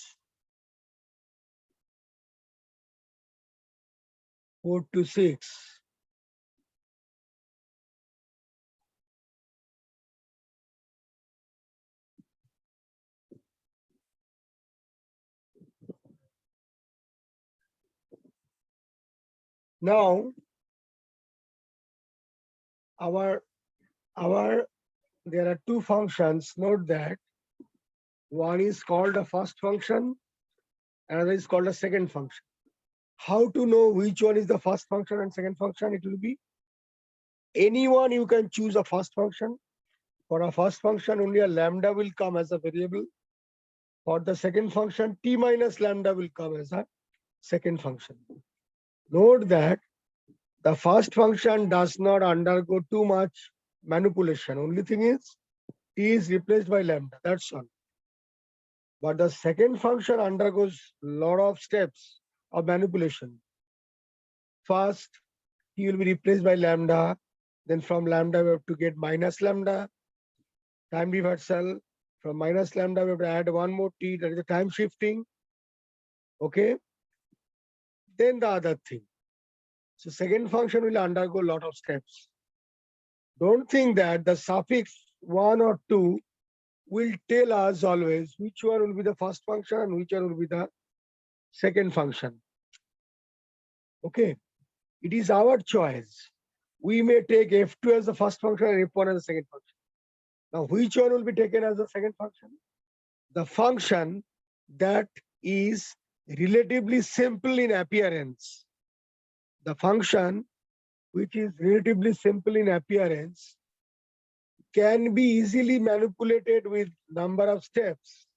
4 to 6. Now, there are two functions. Note that one is called a first function, another is called a second function. How to know which one is the first function and second function? It will be anyone you can choose a first function. For a first function, only a lambda will come as a variable. For the second function, t minus lambda will come as a second function. Note that the first function does not undergo too much manipulation. Only thing is, t is replaced by lambda, that's all. But the second function undergoes a lot of steps of manipulation. First, t will be replaced by lambda. Then from lambda, we have to get minus lambda. Time reversal. From minus lambda, we have to add one more t, that is the time shifting. Okay. Then the other thing. So second function will undergo a lot of steps. Don't think that the suffix 1 or 2 will tell us always which one will be the first function and which one will be the second function. Okay. It is our choice. We may take F2 as the first function and F1 as the second function. Now, which one will be taken as the second function? The function that is relatively simple in appearance. The function which is relatively simple in appearance can be easily manipulated with number of steps.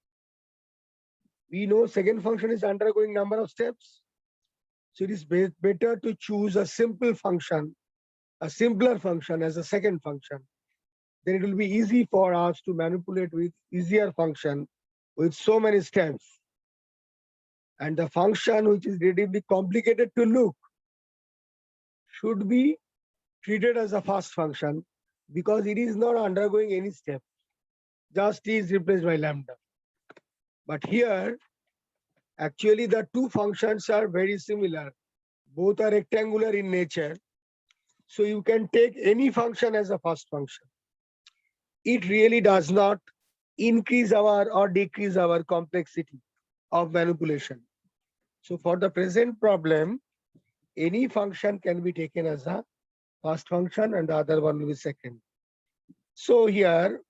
We know second function is undergoing number of steps. So it is better to choose a simple function, a simpler function as a second function. Then it will be easy for us to manipulate with easier function with so many steps. And the function which is relatively complicated to look should be treated as a first function because it is not undergoing any step. Just t is replaced by lambda. But here, actually the two functions are very similar. Both are rectangular in nature. So you can take any function as a first function. It really does not increase our or decrease our complexity of manipulation. So for the present problem, any function can be taken as a first function and the other one will be second. So here,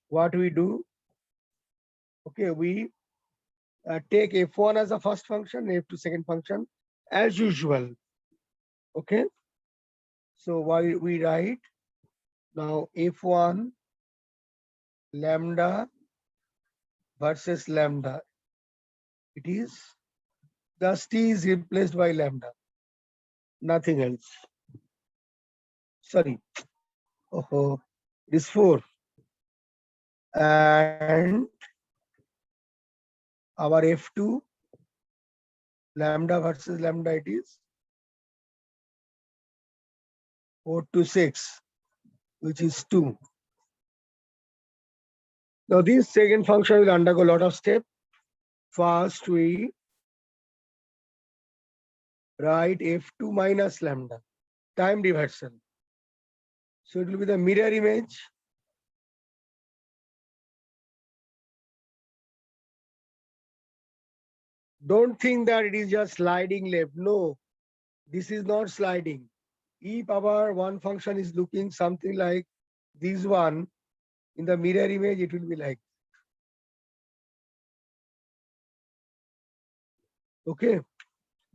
what we do, okay, we take F1 as a first function, F2 second function, as usual. Okay. So while we write now F1 lambda versus lambda, it is thus t is replaced by lambda, nothing else. Sorry. Oh, it is 4. And our F2 lambda versus lambda, it is 4 to 6, which is 2. Now this second function will undergo a lot of steps. First, we write f2 minus lambda, time reversal. So it will be the mirror image. Don't think that it is just sliding left. No, this is not sliding. If our one function is looking something like this one, in the mirror image, it will be like, okay,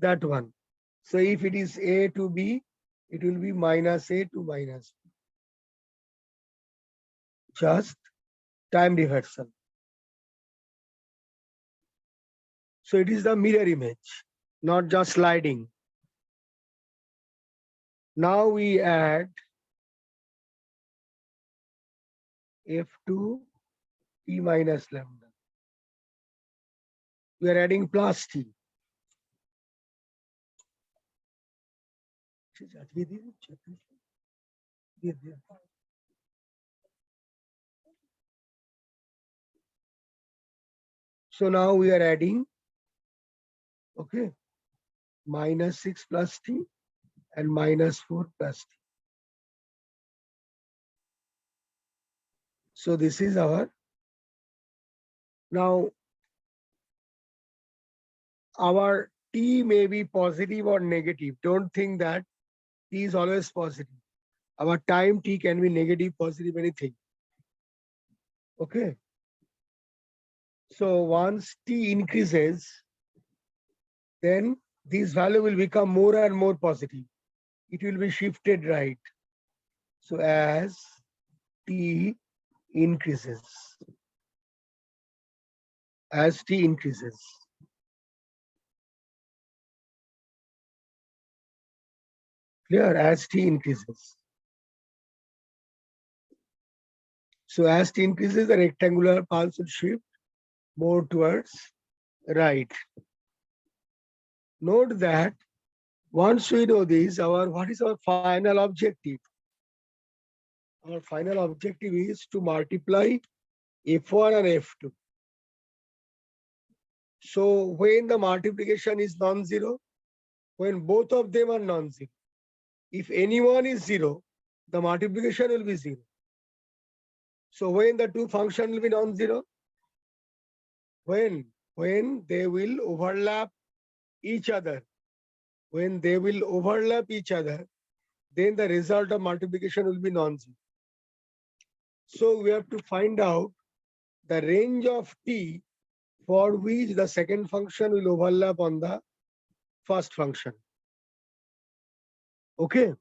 that one. So if it is A to B, it will be minus A to minus B. Just time reversal. So it is the mirror image, not just sliding. Now we add f2 t minus lambda. We are adding plus t. So now we are adding, okay, minus 6 plus t and minus 4 plus t. So this is our, now our t may be positive or negative. Don't think that t is always positive. Our time t can be negative, positive, anything. Okay. So once t increases, then this value will become more and more positive. It will be shifted right. So as t increases, as t increases. Clear? As t increases. So as t increases, the rectangular pulse will shift more towards right. Note that once we know this, what is our final objective? Our final objective is to multiply f1 and f2. So when the multiplication is non-zero, when both of them are non-zero, if any one is zero, the multiplication will be zero. So when the two functions will be non-zero, when they will overlap each other, when they will overlap each other, then the result of multiplication will be non-zero. So we have to find out the range of t for which the second function will overlap on the first function. Okay.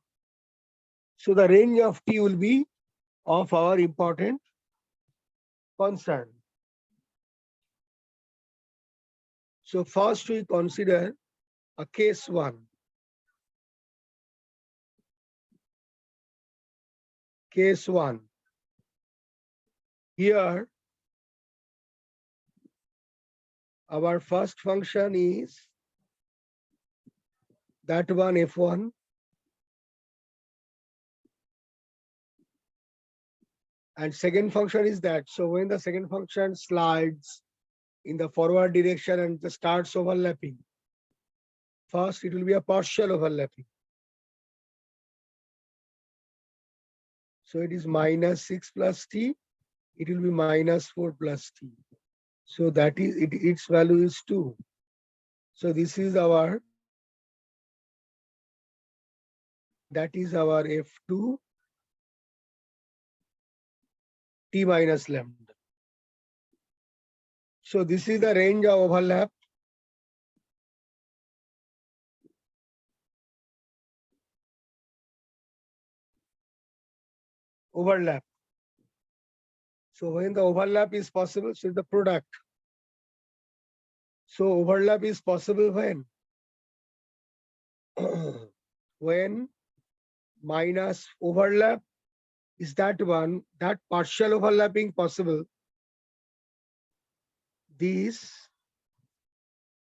So the range of t will be of our important concern. So first we consider a case 1. Case 1. Here our first function is that one f1, and second function is that. So when the second function slides in the forward direction and starts overlapping, first it will be a partial overlapping. So it is minus 6 plus t, it will be minus 4 plus t. So that is its value is 2. So this is our, that is our f2 t minus lambda. So this is the range of overlap. Overlap. So when the overlap is possible, so the product. So overlap is possible when? When minus overlap is that one, that partial overlapping possible. This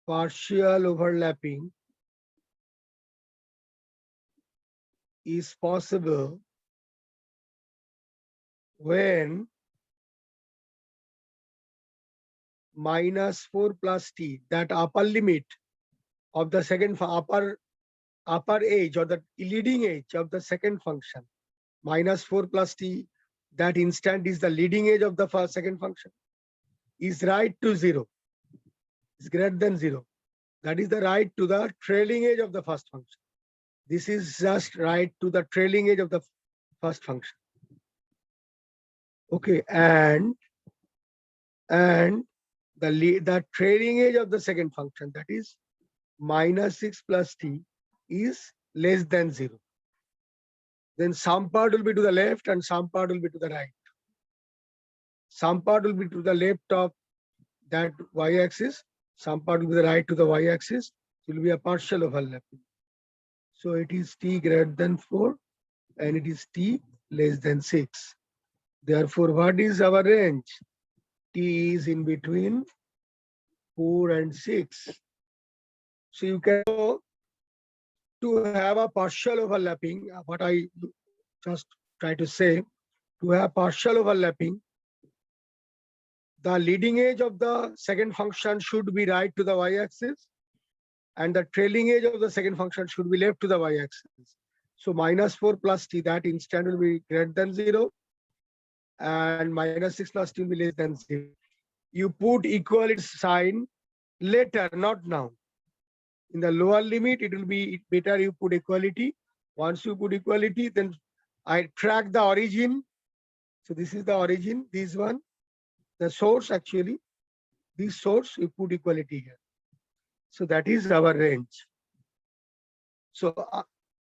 partial overlapping is possible when minus 4 plus t, that upper limit of the second upper edge or the leading edge of the second function, minus 4 plus t, that instant is the leading edge of the second function, is right to 0, is greater than 0. That is the right to the trailing edge of the first function. This is just right to the trailing edge of the first function. Okay, and the trailing edge of the second function, that is minus 6 plus t, is less than 0. Then some part will be to the left and some part will be to the right. Some part will be to the left of that y-axis, some part will be the right to the y-axis. It will be a partial overlapping. So it is t greater than 4 and it is t less than 6. Therefore, what is our range? T is in between 4 and 6. So you can to have a partial overlapping, what I just try to say, to have partial overlapping, the leading edge of the second function should be right to the y-axis and the trailing edge of the second function should be left to the y-axis. So minus 4 plus t, that instant will be greater than 0 and minus 6 plus t will be less than 0. You put equality sign later, not now. In the lower limit, it will be better you put equality. Once you put equality, then I track the origin. So this is the origin, this one, the source actually, this source, you put equality here. So that is our range. So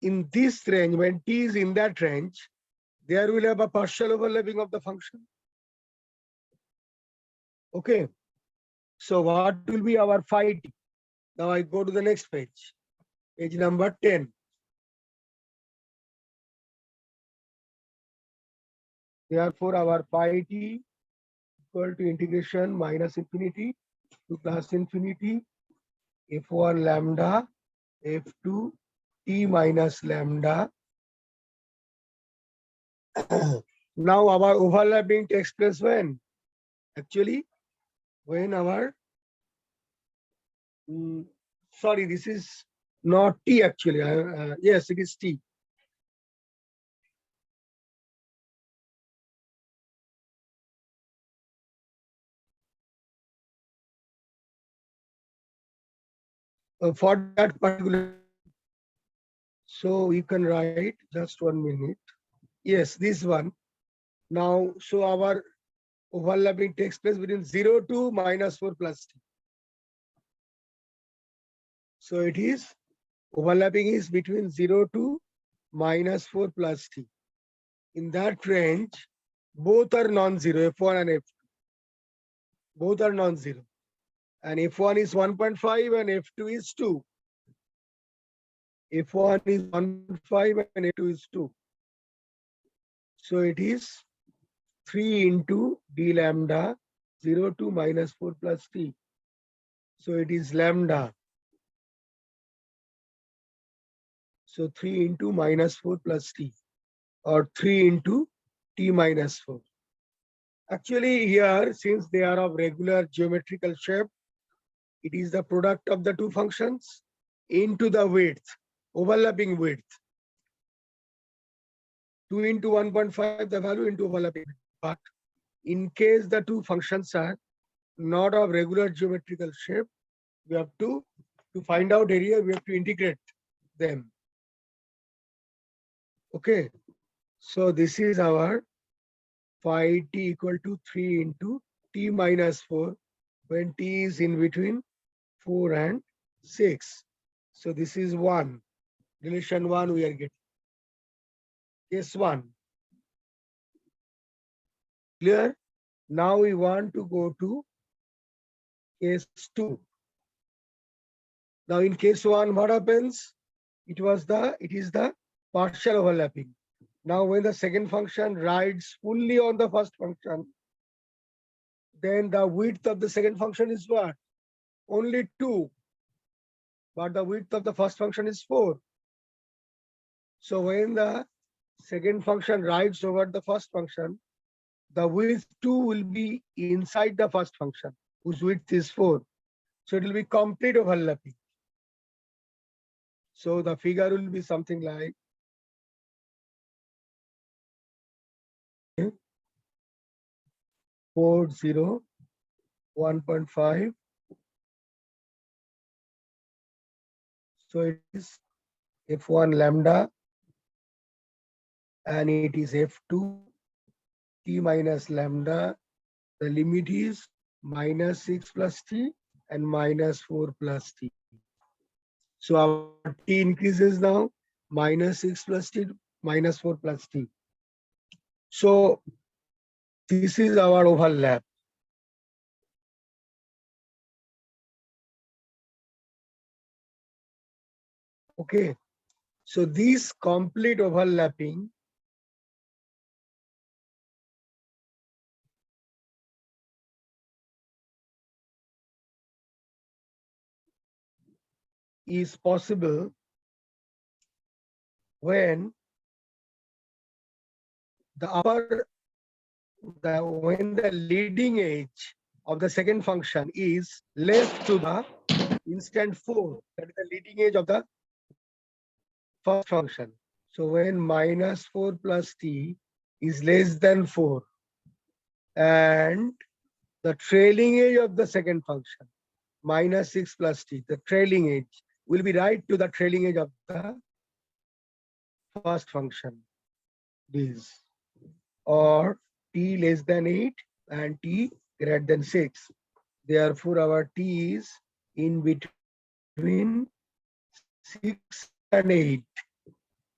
in this range, when t is in that range, there will have a partial overlapping of the function. Okay. So what will be our phi t? Now I go to the next page, page number 10. Therefore, our phi t equal to integration minus infinity to plus infinity f1 lambda f2 t minus lambda. Now our overlapping takes place when? Actually, when our sorry, this is not t actually. Yes, it is t. For that particular, so you can write just 1 minute. Yes, this one. Now, so our overlapping takes place between 0 to minus 4 plus t. So it is overlapping is between 0 to minus 4 plus t. In that range, both are non-zero, f1 and f2. Both are non-zero. And f1 is 1.5 and f2 is 2. f1 is 1.5 and f2 is 2. So it is 3 into d lambda 0 to minus 4 plus t. So it is lambda. So 3 into minus 4 plus t, or 3 into t minus 4. Actually here, since they are of regular geometrical shape, it is the product of the two functions into the width, overlapping width. 2 into 1.5, the value into overlapping width. But in case the two functions are not of regular geometrical shape, we have to find out area, we have to integrate them. Okay, so this is our phi t equal to 3 into t minus 4 when t is in between 4 and 6. So this is 1. Relation 1 we are getting. Case 1. Clear? Now we want to go to case 2. Now in case 1, what happens? It is the partial overlapping. Now when the second function rides fully on the first function, then the width of the second function is what? Only 2. But the width of the first function is 4. So when the second function rides over the first function, the width 2 will be inside the first function. whose width is 4. So it will be complete overlapping. So the figure will be something like 4, 0, 1.5. So it is F1 lambda and it is F2 t minus lambda. The limit is minus 6 plus t and minus 4 plus t. So our t increases now, minus 6 plus t, minus 4 plus t. So this is our overlap. Okay. So this complete overlapping is possible when when the leading edge of the second function is left to the instant 4, that is the leading edge of the first function. So when minus 4 plus t is less than 4 and the trailing edge of the second function minus 6 plus t, the trailing edge will be right to the trailing edge of the first function, this, or t less than 8 and t greater than 6. Therefore, our t is in between 6 and 8.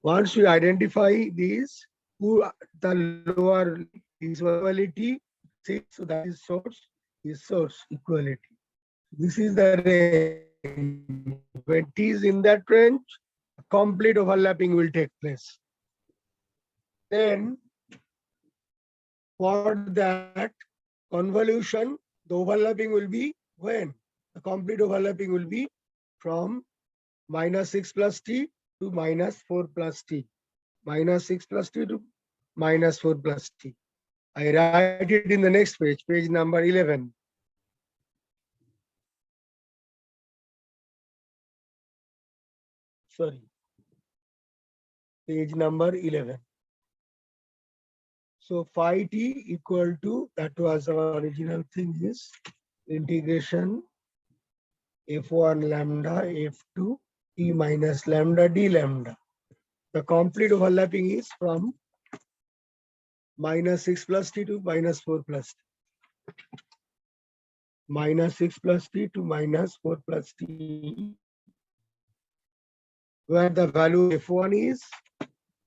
Once we identify these, the lower is equality 6, so that is source equality. This is the range. When t is in that range, complete overlapping will take place. Then for that convolution, the overlapping will be when? The complete overlapping will be from minus 6 plus t to minus 4 plus t. Minus 6 plus t to minus 4 plus t. I write it in the next page, page number 11. Sorry. Page number 11. So phi t equal to, that was our original thing, is integration f1 lambda f2 t minus lambda d lambda. The complete overlapping is from minus 6 plus t to minus 4 plus t. Minus 6 plus t to minus 4 plus t, where the value of f1 is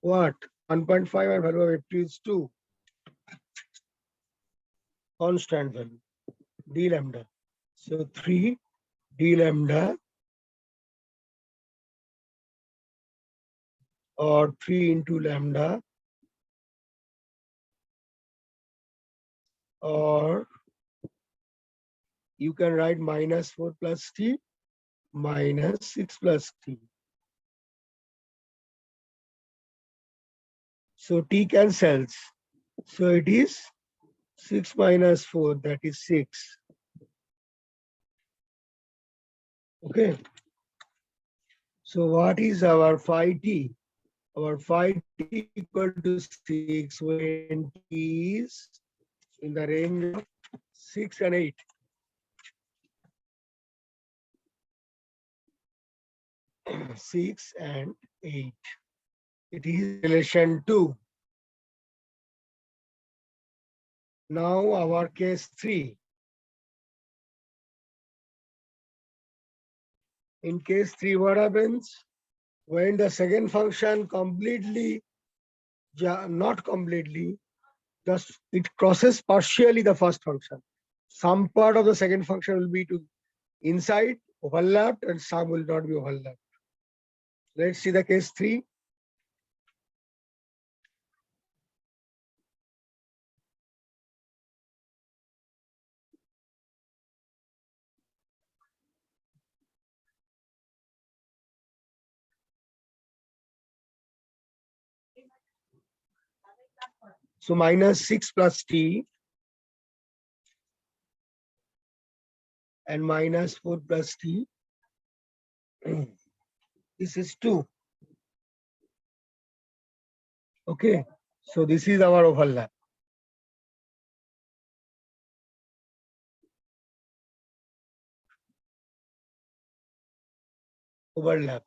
what? 1.5 and value of f2 is 2. Constant value, d lambda. So 3 d lambda or 3 into lambda, or you can write minus 4 plus t minus 6 plus t. So t cancels. So it is 6 minus 4, that is 6. Okay. So what is our phi t? Our phi t equal to 6 when t is in the range of 6 and 8. Six and 8. It is relation 2. Now our case 3. In case 3, what happens? When the second function completely, not completely, just it crosses partially the first function. Some part of the second function will be to inside, overlapped, and some will not be overlapped. Let's see the case 3. So minus 6 plus t and minus 4 plus t. This is 2. Okay, so this is our overlap. Overlap,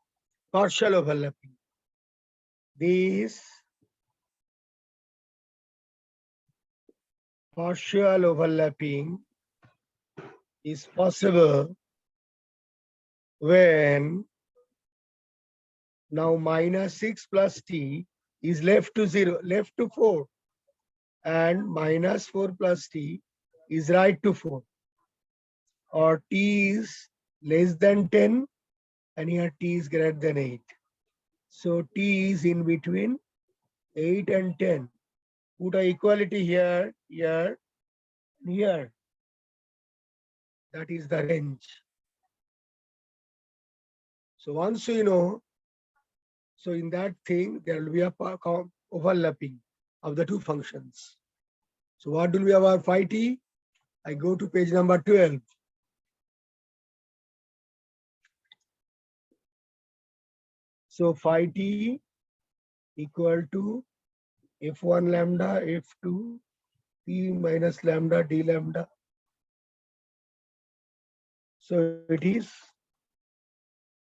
partial overlapping. This partial overlapping is possible when now minus 6 plus t is left to 0, left to 4, and minus 4 plus t is right to 4, or t is less than 10 and here t is greater than 8. So t is in between 8 and 10. Put a equality here, here, and here. That is the range. So once you know, so in that thing, there will be a overlapping of the two functions. So what will be our phi t? I go to page number 12. So phi t equal to f1 lambda, f2, p minus lambda d lambda. So it is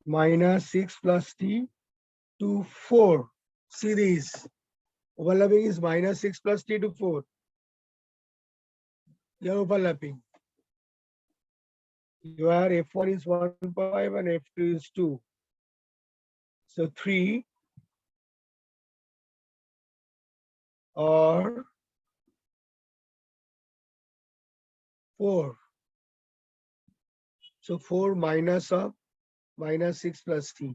minus 6 plus t to 4. See this. Overlapping is minus 6 plus t to 4. You are overlapping. Your f1 is 1.5 and f2 is 2. So 3 or 4. So 4 minus of minus 6 plus t.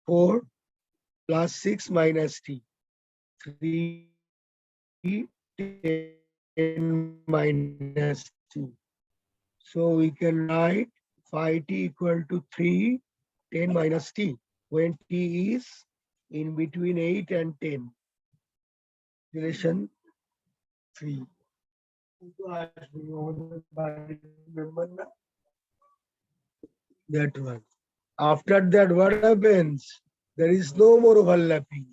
4 plus 6 minus t. 3 10 minus t. So we can write phi t equal to 3 10 minus t when t is in between 8 and 10. Relation 3. That one. After that, what happens? There is no more overlapping.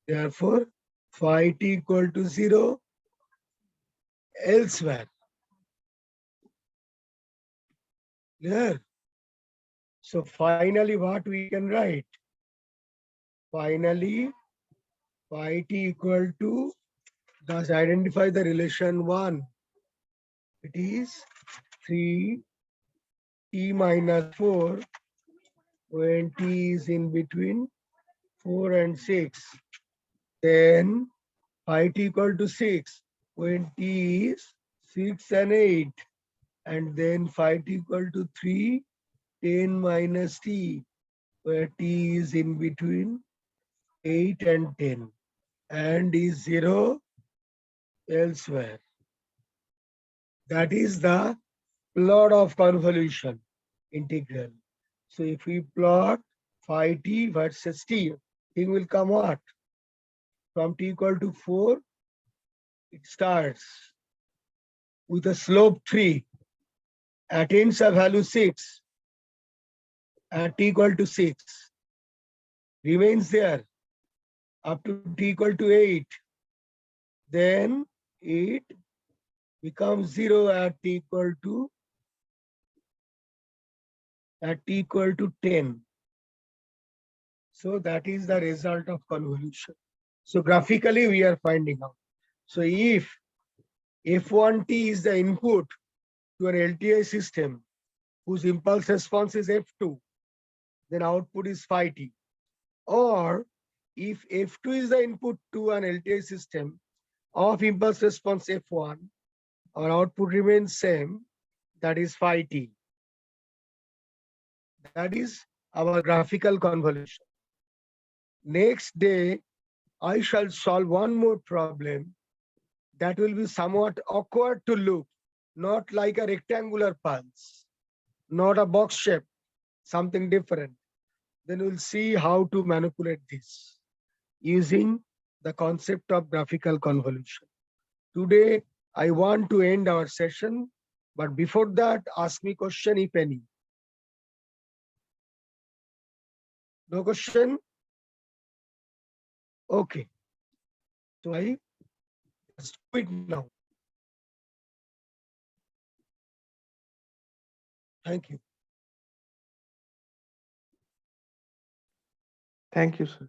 Therefore, phi t equal to 0 elsewhere. Clear? So finally, what we can write? Finally, phi t equal to, thus identify the relation 1. It is 3 t minus 4 when t is in between 4 and 6. Then phi t equal to 6 when t is 6 and 8. And then phi t equal to 3 10 minus t where t is in between 8 and 10 and is 0 elsewhere. That is the plot of convolution integral. So if we plot phi t versus t, thing will come what? From t equal to 4, it starts with a slope 3, attains a value 6 at t equal to 6, remains there up to t equal to 8. Then it becomes 0 at t equal to 10. So that is the result of convolution. So graphically we are finding out. So if f1t is the input to an LTI system whose impulse response is f2, then output is phi t. Or if f2 is the input to an LTI system of impulse response f1, our output remains same, that is phi t. That is our graphical convolution. Next day, I shall solve one more problem that will be somewhat awkward to look, not like a rectangular pulse, not a box shape, something different. Then we'll see how to manipulate this using the concept of graphical convolution. Today, I want to end our session But before that, ask me question if any. No question? Okay. So I just do it now. Thank you. Thank you, sir.